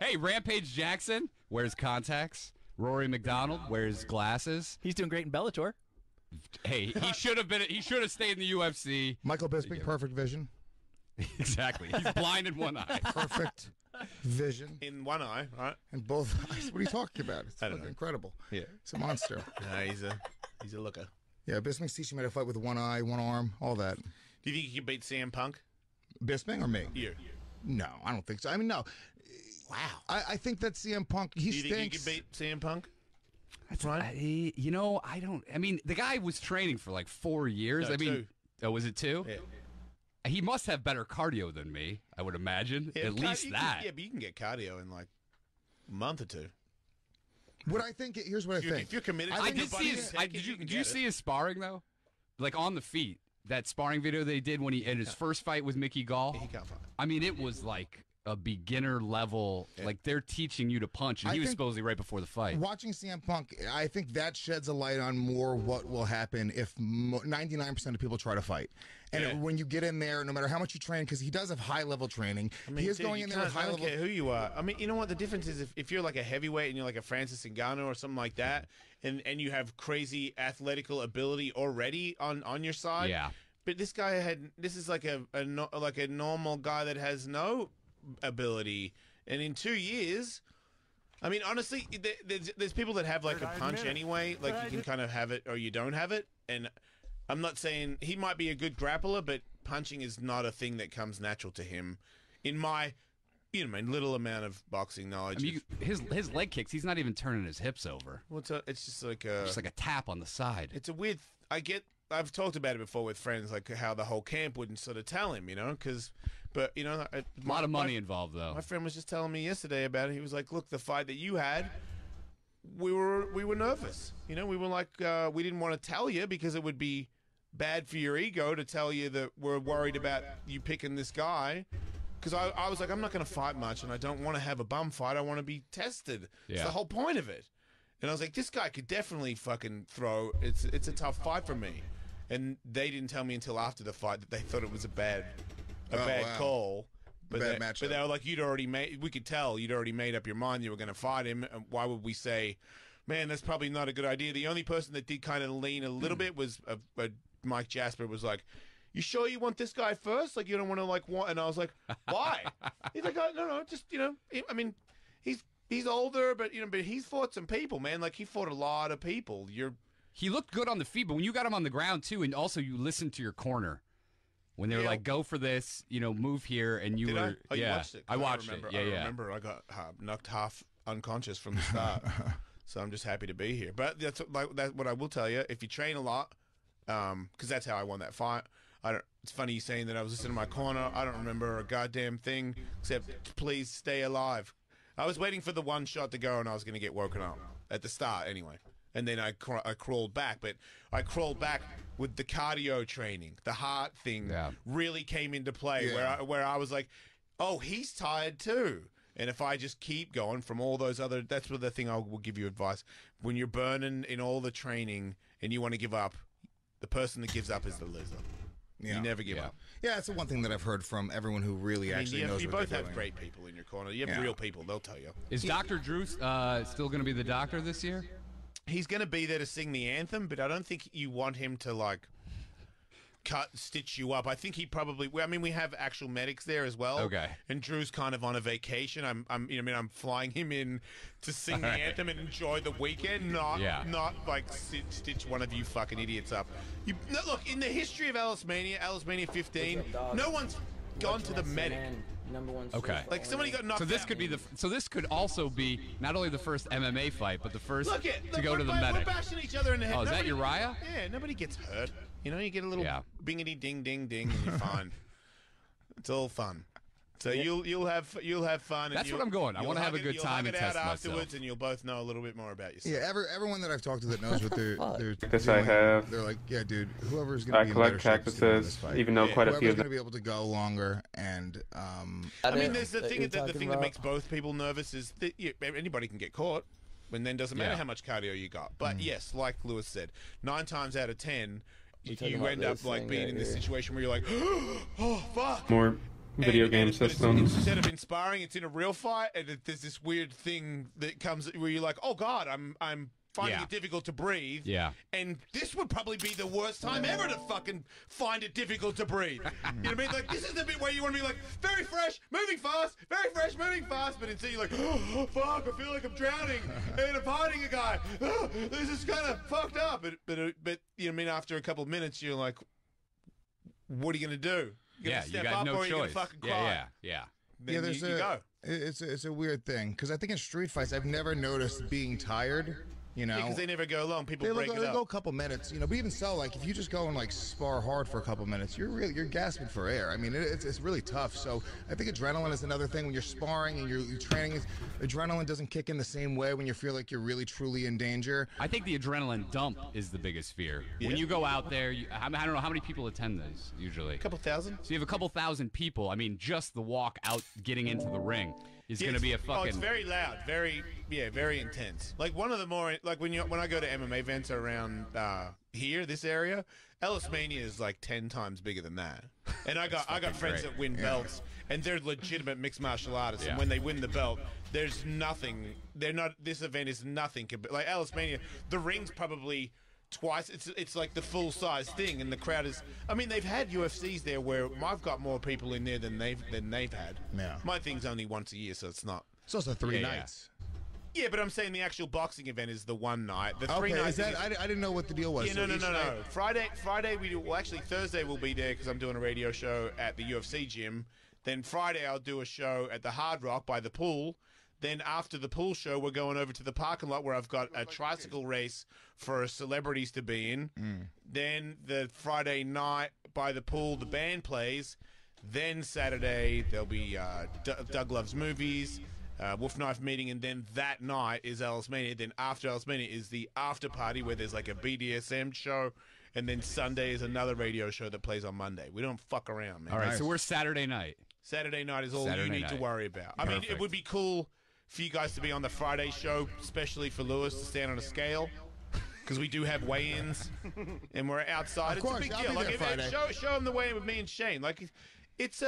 Hey, Rampage Jackson wears contacts. Rory McDonald wears glasses. He's doing great in Bellator. Hey, he should have stayed in the UFC. Michael Bisping, perfect vision. Exactly. He's blind in one eye. Perfect vision. In one eye, right? In both eyes. What are you talking about? It's fucking incredible. Yeah. It's a monster. He's a looker. Yeah, Bisping's teaching me how to fight with one eye, one arm, all that. Do you think you can beat CM Punk? Bisping or me? You. No, I don't think so. I mean, no. Wow. I think that CM Punk, he stinks. Do you think you can beat CM Punk? That's right. I don't. I mean, the guy was training for like 4 years. No, 2. Oh, was it 2? Yeah. He must have better cardio than me, I would imagine. Yeah, at least that. But you can get cardio in like a month or 2. What I think, here's what I think. If you're committed, did you see his sparring though? Like on the feet, that sparring video they did when he in his first fight with Mickey Gall. Yeah, he can't fight. I mean, it was like a beginner level. Yeah. Like they're teaching you to punch, and he was supposedly right before the fight. Watching CM Punk, I think that sheds a light on more what will happen if 99% of people try to fight. And when you get in there, no matter how much you train, because he does have high-level training, he is going in there with high level. I don't care who you are. I mean, you know what? The difference is if you're like a heavyweight and you're like a Francis Ngannou or something like that, and you have crazy athletical ability already on your side. Yeah. But this guy had. This is like like a normal guy that has no ability, and in 2 years, I mean, honestly, there's people that have like a punch anyway. Like you can kind of have it or you don't have it, and I'm not saying he might be a good grappler, but punching is not a thing that comes natural to him. In my, little amount of boxing knowledge. I mean, his leg kicks, he's not even turning his hips over. It's just like a tap on the side. It's a weird. I've talked about it before with friends, like how the whole camp wouldn't sort of tell him, but a lot of money involved though. My friend was just telling me yesterday about it. He was like, "Look, the fight that you had, we were nervous. We were like, we didn't want to tell you because it would be bad for your ego to tell you that we're worried about you picking this guy." Because I was like, I'm not going to fight much, and I don't want to have a bum fight. I want to be tested. Yeah. It's the whole point of it. And I was like, this guy could definitely fucking throw. It's a tough fight for me. And they didn't tell me until after the fight that they thought it was a bad call. But Bad matchup. But they were like, we could tell you'd already made up your mind you were going to fight him. And why would we say, man, that's probably not a good idea? The only person that did kind of lean a little bit was Mike Jasper was like, you sure you want this guy first? Like, you don't want to, want... And I was like, why? He's like, oh, no, just, I mean, he's older, but, but he's fought some people, man. Like, he fought a lot of people. He looked good on the feet, but when you got him on the ground, too, and also you listened to your corner, when they were like, go for this, move here, and you were... Oh, you watched it? I watched it, I remember I got knocked half unconscious from the start. So I'm just happy to be here. But that's what I will tell you. If you train a lot, because that's how I won that fight... It's funny you saying that I was listening to my corner. I don't remember a goddamn thing except please stay alive. I was waiting for the one shot to go and I was going to get woken up at the start anyway. And then I crawled back. But I crawled back with the cardio training. The heart thing really came into play where I was like, oh, he's tired too. And if I just keep going from all those other... That's the thing I will give you advice. When you're burning in all the training and you want to give up, the person that gives up is the loser. Yeah. You never give up. Yeah, it's the one thing that I've heard from everyone who really actually knows you what both they're have doing. great people in your corner. You have real people. They'll tell you. Is Dr. Drew still going to be the doctor this year? He's going to be there to sing the anthem, but I don't think you want him to, stitch you up. I think he probably... I mean, we have actual medics there as well. Okay. And Drew's kind of on a vacation. I'm flying him in to sing the anthem and enjoy the weekend, not stitch one of you fucking idiots up. Look, in the history of Ellis Mania 15, no one's gone to the medic. Okay. Like somebody got knocked So this out. could be so this could also be not only the first MMA fight, but the first Look, to go to the medic. We're bashing each other in the head. Oh, is that Uriah? Yeah, nobody gets hurt. You get a little bingity ding ding ding and you're fine. It's all fun. So you'll have fun. That's what I'm going. I want to have a good time and test afterwards, myself. and you'll both know a little bit more about yourself. Yeah, everyone that I've talked to that knows what they're Because doing, I have- they're like, yeah, dude, whoever's going I to be in better collect shape is gonna win this cactuses, fight. even though quite a few Whoever's of going them. to be able to go longer, and I mean, there's the thing that makes both people nervous is that anybody can get caught, and then doesn't matter how much cardio you got. But yes, like Lewis said, 9 times out of 10, you end up being in this situation where you're like, oh fuck. More video game but systems. Instead of inspiring, it's in a real fight, and there's this weird thing that comes where you're like, oh god, I'm finding it difficult to breathe. Yeah. And this would probably be the worst time ever to fucking find it difficult to breathe. You know what I mean? Like, this is the bit where you want to be like, very fresh, moving fast, very fresh, moving fast, but instead you're like, oh, fuck, I feel like I'm drowning, and I'm fighting a guy. Oh, this is kind of fucked up. But you know what I mean? After a couple of minutes, you're like, what are you going to do? You're gonna step you got up, no or you're choice. gonna fucking cry. Yeah. Then there's you go. It's a weird thing because I think in street fights I've never noticed being tired. Because they never go long. People break it they up. go a couple minutes, but even so, like if you just go and spar hard for a couple minutes, you're gasping for air. I mean, it's really tough. So I think adrenaline is another thing when you're sparring and you're training. Adrenaline doesn't kick in the same way when you feel like you're really truly in danger. I think the adrenaline dump is the biggest fear. When you go out there, I don't know how many people attend these usually. A couple thousand. So you have a couple thousand people. I mean, just the walk out, getting into the ring is going to be a fucking. Oh, it's very loud, very intense. Like one of the more when I go to MMA events around here, this area, Ellis Mania is like 10 times bigger than that. And I got friends that win belts, and they're legitimate mixed martial artists. And when they win the belt, there's nothing. They're not. This event is nothing. Like Ellis Mania, the ring's probably twice. It's like the full size thing, and the crowd is. I mean, they've had UFCs there where I've got more people in there than they've had. Yeah. My thing's only once a year, so it's not. It's also 3 Yeah, nights. Yeah, but I'm saying the actual boxing event is the one night. The 3 Okay, nights. I didn't know what the deal was. Yeah, So no. each night- Friday we do. Well, actually Thursday we'll be there because I'm doing a radio show at the UFC gym. Then Friday I'll do a show at the Hard Rock by the pool. Then after the pool show, we're going over to the parking lot where I've got a tricycle race for celebrities to be in. Then the Friday night by the pool, the band plays. Then Saturday there'll be Doug Loves Movies, Wolf Knife Meeting, and then that night is Ellis Mania. Then after Ellis Mania is the after party where there's like a BDSM show. And then Sunday is another radio show that plays on Monday. We don't fuck around, man. All right, so we're Saturday night. Saturday night is all Saturday you need to night. worry about. I mean, it would be cool for you guys to be on the Friday show, especially for Lewis to stand on a scale, because we do have weigh-ins, and we're outside. Of course, it's a big I'll deal. be Like, there Friday. show them the weigh-in with me and Shane. Like, there's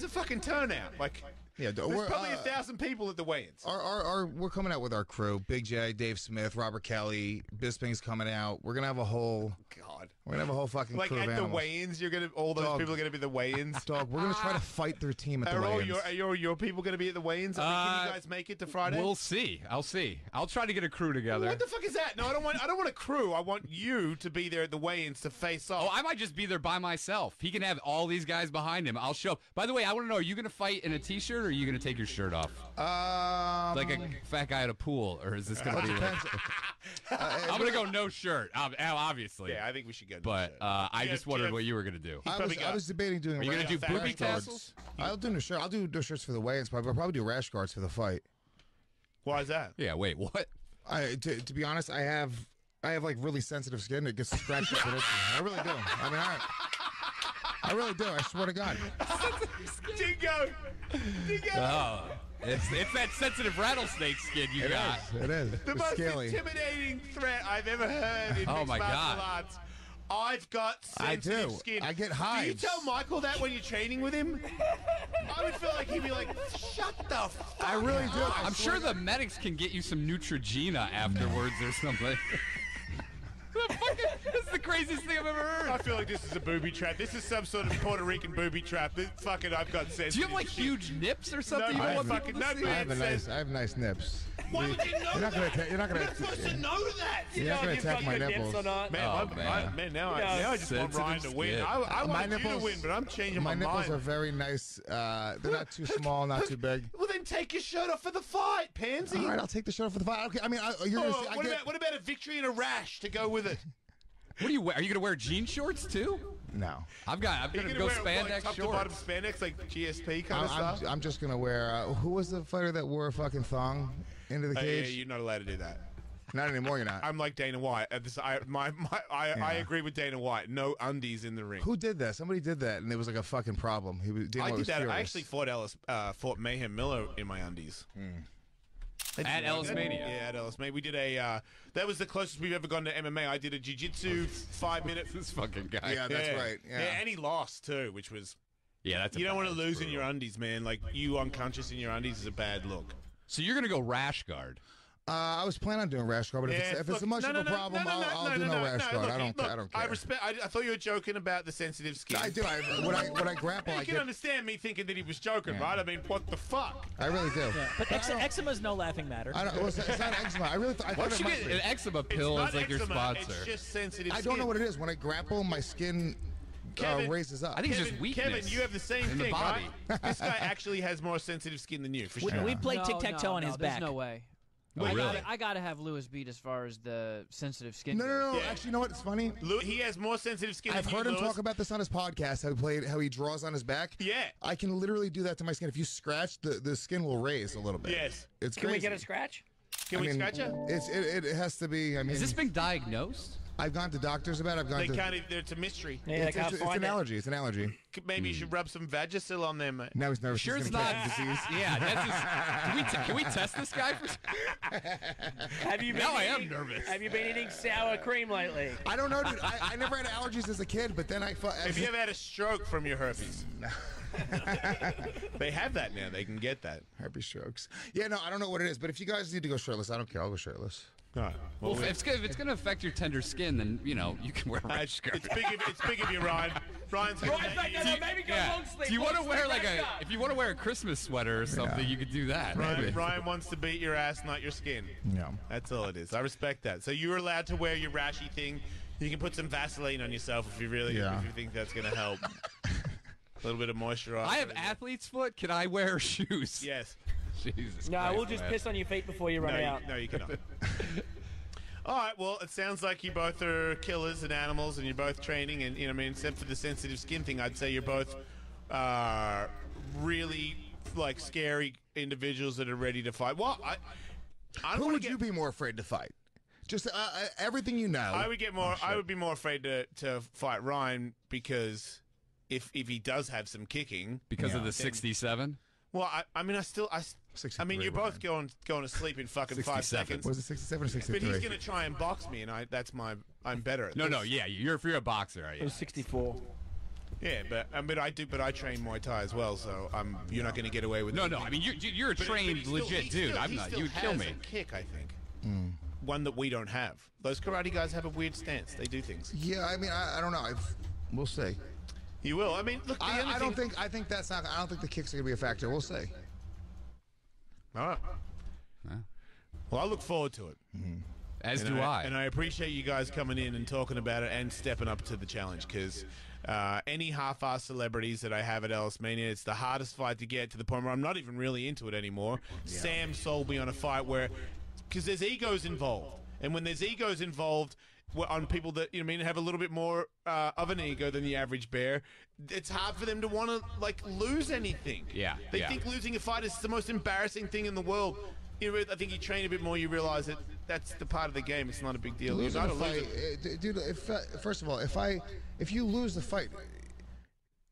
a fucking turnout. Like, Yeah, there's we're, probably 1,000 people at the weigh-ins. we're coming out with our crew. Big J, Dave Smith, Robert Kelly, Bisping's coming out. We're gonna have a whole fucking Like crew at of the animals. weigh-ins, all those Dog. people are gonna be the weigh-ins. Dog, we're gonna try to fight their team at the Are all weigh-ins. your people gonna be at the weigh-ins? I mean, can you guys make it to Friday? We'll see. I'll see. I'll try to get a crew together. What the fuck is that? No, I don't want a crew. I want you to be there at the weigh-ins to face off. Oh, I might just be there by myself. He can have all these guys behind him. I'll show up. By the way, I want to know, are you going to fight in a T-shirt or are you going to take your shirt off? Like a fat guy at a pool? Or is this going to be like... I'm going to go no shirt, obviously. Yeah, I think we should go. But I just wondered what you were going to do. I was debating doing. Are you going to do fat booby rash tassels? I'll do no shirt. I'll do no shirts for the weigh-ins. But I'll probably do rash guards for the fight. Why is that? Yeah, wait, what? To be honest, I have like really sensitive skin. It gets scratched up. I really do. I mean, I really do. I swear to God. Dingo! Oh, it's that sensitive rattlesnake skin you got. It is. The It's most scaly. intimidating threat I've ever heard in Oh, mixed my martial God. arts. I've got I sensitive do. skin. I get Do you hives. tell Michael that when you're training with him? I would feel like he'd be like, shut the fuck I really do. up. I'm sure the medics can get you some Neutrogena afterwards or something. This is the craziest thing I've ever I heard. feel like this is a booby trap. This is some sort of Puerto Rican booby trap. Fucking, I've got sensitive Do you have like shit. huge nips or something? No, you I don't want fucking- people to no, see? man. I have nice nips. Why would you know You're not gonna. that? You're not gonna. You're not supposed to know that. You're not gonna attack my nipples. Man, Oh, man. now I just want Sensitive Ryan to win. skin. I My want you to nipples- win, but I'm changing My my nipples mind. are very nice. They're not too small, not too big. Well, then take your shirt off for the fight, pansy. All right, I'll take the shirt off for the fight. Okay, I mean, you're gonna see, What about a victory and a rash to go with it? What do you wear? Are you gonna wear jean shorts too? No. I'm Are you gonna gonna go wear spandex like, top to bottom shorts. spandex like GSP kind of stuff? I'm just gonna wear. Who was the fighter that wore a fucking thong into the Oh, yeah, cage? you're not allowed to do that. Not anymore. You're not. I'm like Dana White. I agree with Dana White. No undies in the ring. Who did that? Somebody did that, and it was like a fucking problem. Dana I White did was that. furious. I actually fought Mayhem Miller in my undies. At Ellis Mania. Yeah, at Ellis Mania. We did that was the closest we've ever gone to MMA. I did a jiu-jitsu 5-minute. This fucking guy. Yeah, that's right. Yeah. And he lost too, which was. Yeah, that's. You don't want to lose in brutal. your undies, man. Like, you unconscious in your undies is a bad look. So you're gonna go rash guard. I was planning on doing rash guard, but if it's much of a problem, I'll do no rash guard. I don't care. I respect. I thought you were joking about the sensitive skin. I do. When I grapple, You I can get. understand me thinking that he was joking, right? I mean, what the fuck? I really do. But eczema's no laughing matter. I don't. Well, it's not eczema. I Why thought don't it you might get be. an eczema It's pill not as like your eczema, sponsor? It's just sensitive I skin. don't know what it is. When I grapple, my skin Kevin, raises up. I think it's just weakness. Kevin, you have the same in the thing, body. right? This guy actually has more sensitive skin than you, for sure. We played tic-tac-toe on his there's back. no way. Oh, really? I gotta have Lewis beat as far as the sensitive skin. No. goes. Yeah. Actually, you know what? It's funny. He has more sensitive skin I've than you, heard him Lewis. talk about this on his podcast. How he draws on his back. Yeah. I can literally do that to my skin. If you scratch, the skin will raise a little bit. Yes. It's Can we crazy. get a scratch? Can we scratch it? It has to be. I mean, Has this been diagnosed? I've gone to doctors about it. I've gone They to. can't. It's a mystery. Yeah, It's an allergy. It's an allergy. Maybe you should rub some Vagisil on them, mate. Now he's nervous. Sure, he's it's gonna not. catch the disease. Yeah, that's just, can we test this guy? Have you been Now I am eating- nervous. Have you been eating sour cream lately? I don't know, dude. I never had allergies as a kid, but then Have you ever had a stroke from your herpes? They have that now. They can get that. herpes strokes. Yeah, no, I don't know what it is, but if you guys need to go shirtless, I don't care. I'll go shirtless. All right. Well, if it's going to affect your tender skin, then, you can wear a red skirt. It's big of you, Ryan. Ryan's gonna Ryan's like, no, maybe go long sleeve. Do you want to long wear sleeve, red if you want to wear a Christmas sweater or something, you could do that. Ryan wants to beat your ass, not your skin. Yeah. That's all it is. I respect that. So you're allowed to wear your rashy thing. You can put some Vaseline on yourself if you really if you think that's going to help. A little bit of moisturizer. I have athlete's foot. Can I wear shoes? Yes. Jesus No, Christ, we'll just man. piss on your feet before you run out. No, you cannot. All right, well, it sounds like you both are killers and animals, and you're both training, and except for the sensitive skin thing, I'd say you're both really scary individuals that are ready to fight. Well, I don't Who wanna would get, you be more afraid to fight? Just everything you know. I would get more. I would be more afraid to fight Ryan because if he does have some kicking Because of the 67? Well, I mean, you're both going to sleep in fucking 5 seconds. Was it 67 or 63? But he's going to try and box me, and I'm better at this. No, yeah, you're a boxer, are It you? was 64. Yeah, but I train Muay Thai as well, so you're not going to get away with No, I mean, you're a trained, legit dude. I'm not. You would kill me. A kick, I think. One that we don't have. Those karate guys have a weird stance. They do things. Yeah, I mean, I don't know. We'll see. You will. I mean, look. I don't think that's not. I don't think the kicks are gonna be a factor. We'll see. All right. Yeah. Well, I look forward to it. As do I. And I appreciate you guys coming in and talking about it and stepping up to the challenge because any half-ass celebrities that I have at Ellis Mania, it's the hardest fight to get to the point where I'm not even really into it anymore. Yeah. Sam sold me on a fight because there's egos involved. And when there's egos involved on people that have a little bit more of an ego than the average bear, it's hard for them to want to lose anything. Yeah, they think losing a fight is the most embarrassing thing in the world. I think you train a bit more, you realize that that's the part of the game. It's not a big deal. Losing a fight, dude. First of all, if you lose the fight,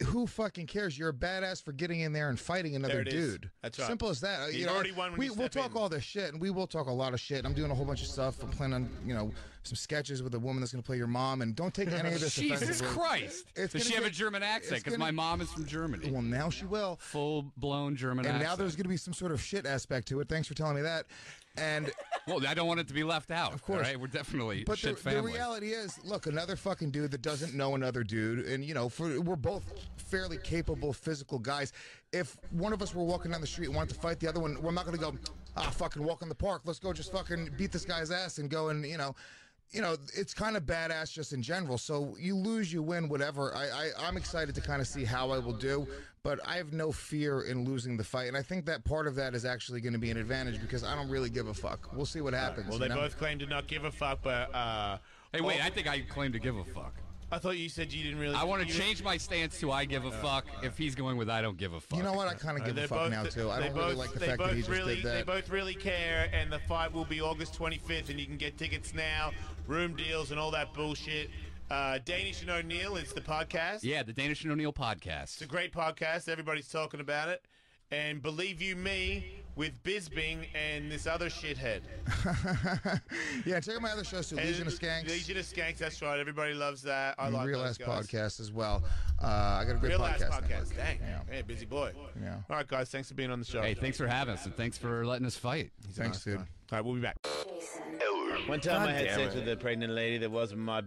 who fucking cares? You're a badass for getting in there and fighting another dude. That's right. Simple as that. You've already won when we'll talk all this shit, and we will talk a lot of shit. I'm doing a whole bunch of stuff. I'm planning on, some sketches with a woman that's going to play your mom, and don't take any of this Jesus offensively. Christ. Does she have a German accent? Because my mom is from Germany. Well, now she will. Full-blown German accent. And now there's going to be some sort of shit aspect to it. Thanks for telling me that. And well, I don't want it to be left out. Of course. Right? We're definitely but shit the family. reality is, look, another fucking dude that doesn't know another dude, and we're both fairly capable physical guys. If one of us were walking down the street and wanted to fight the other one, we're not going to go, fucking walk in the park. Let's go just fucking beat this guy's ass and go and, it's kind of badass just in general. So you lose, you win, whatever. I'm excited to kind of see how I will do, but I have no fear in losing the fight. And I think that part of that is actually going to be an advantage because I don't really give a fuck. We'll see what happens. Well, they both claim to not give a fuck, but... hey, wait, I think I claim to give a fuck. I thought you said you didn't really... I want to change my stance to I give a fuck if he's going with I don't give a fuck. You know what? I kind of give a fuck now, too. I don't really like the fact that he just did that. They both really care, and the fight will be August 25th, and you can get tickets now, room deals, and all that bullshit. Danish and ONeil is the podcast. Yeah, the Danish and ONeil podcast. It's a great podcast. Everybody's talking about it. And believe you me, with Bisbing and this other shithead. Yeah, check out my other shows too. Legion of Skanks. Legion of Skanks, that's right. Everybody loves that. I like Real those Ass guys. Podcast as well. I got a great Real podcast. Ass Podcast. Network. Dang. Yeah. Hey, busy boy. Yeah. All right, guys. Thanks for being on the show. Hey, thanks for having us, and thanks for letting us fight. Thanks, dude. All right, we'll be back. Ellis. One time I had sex with a pregnant lady that wasn't my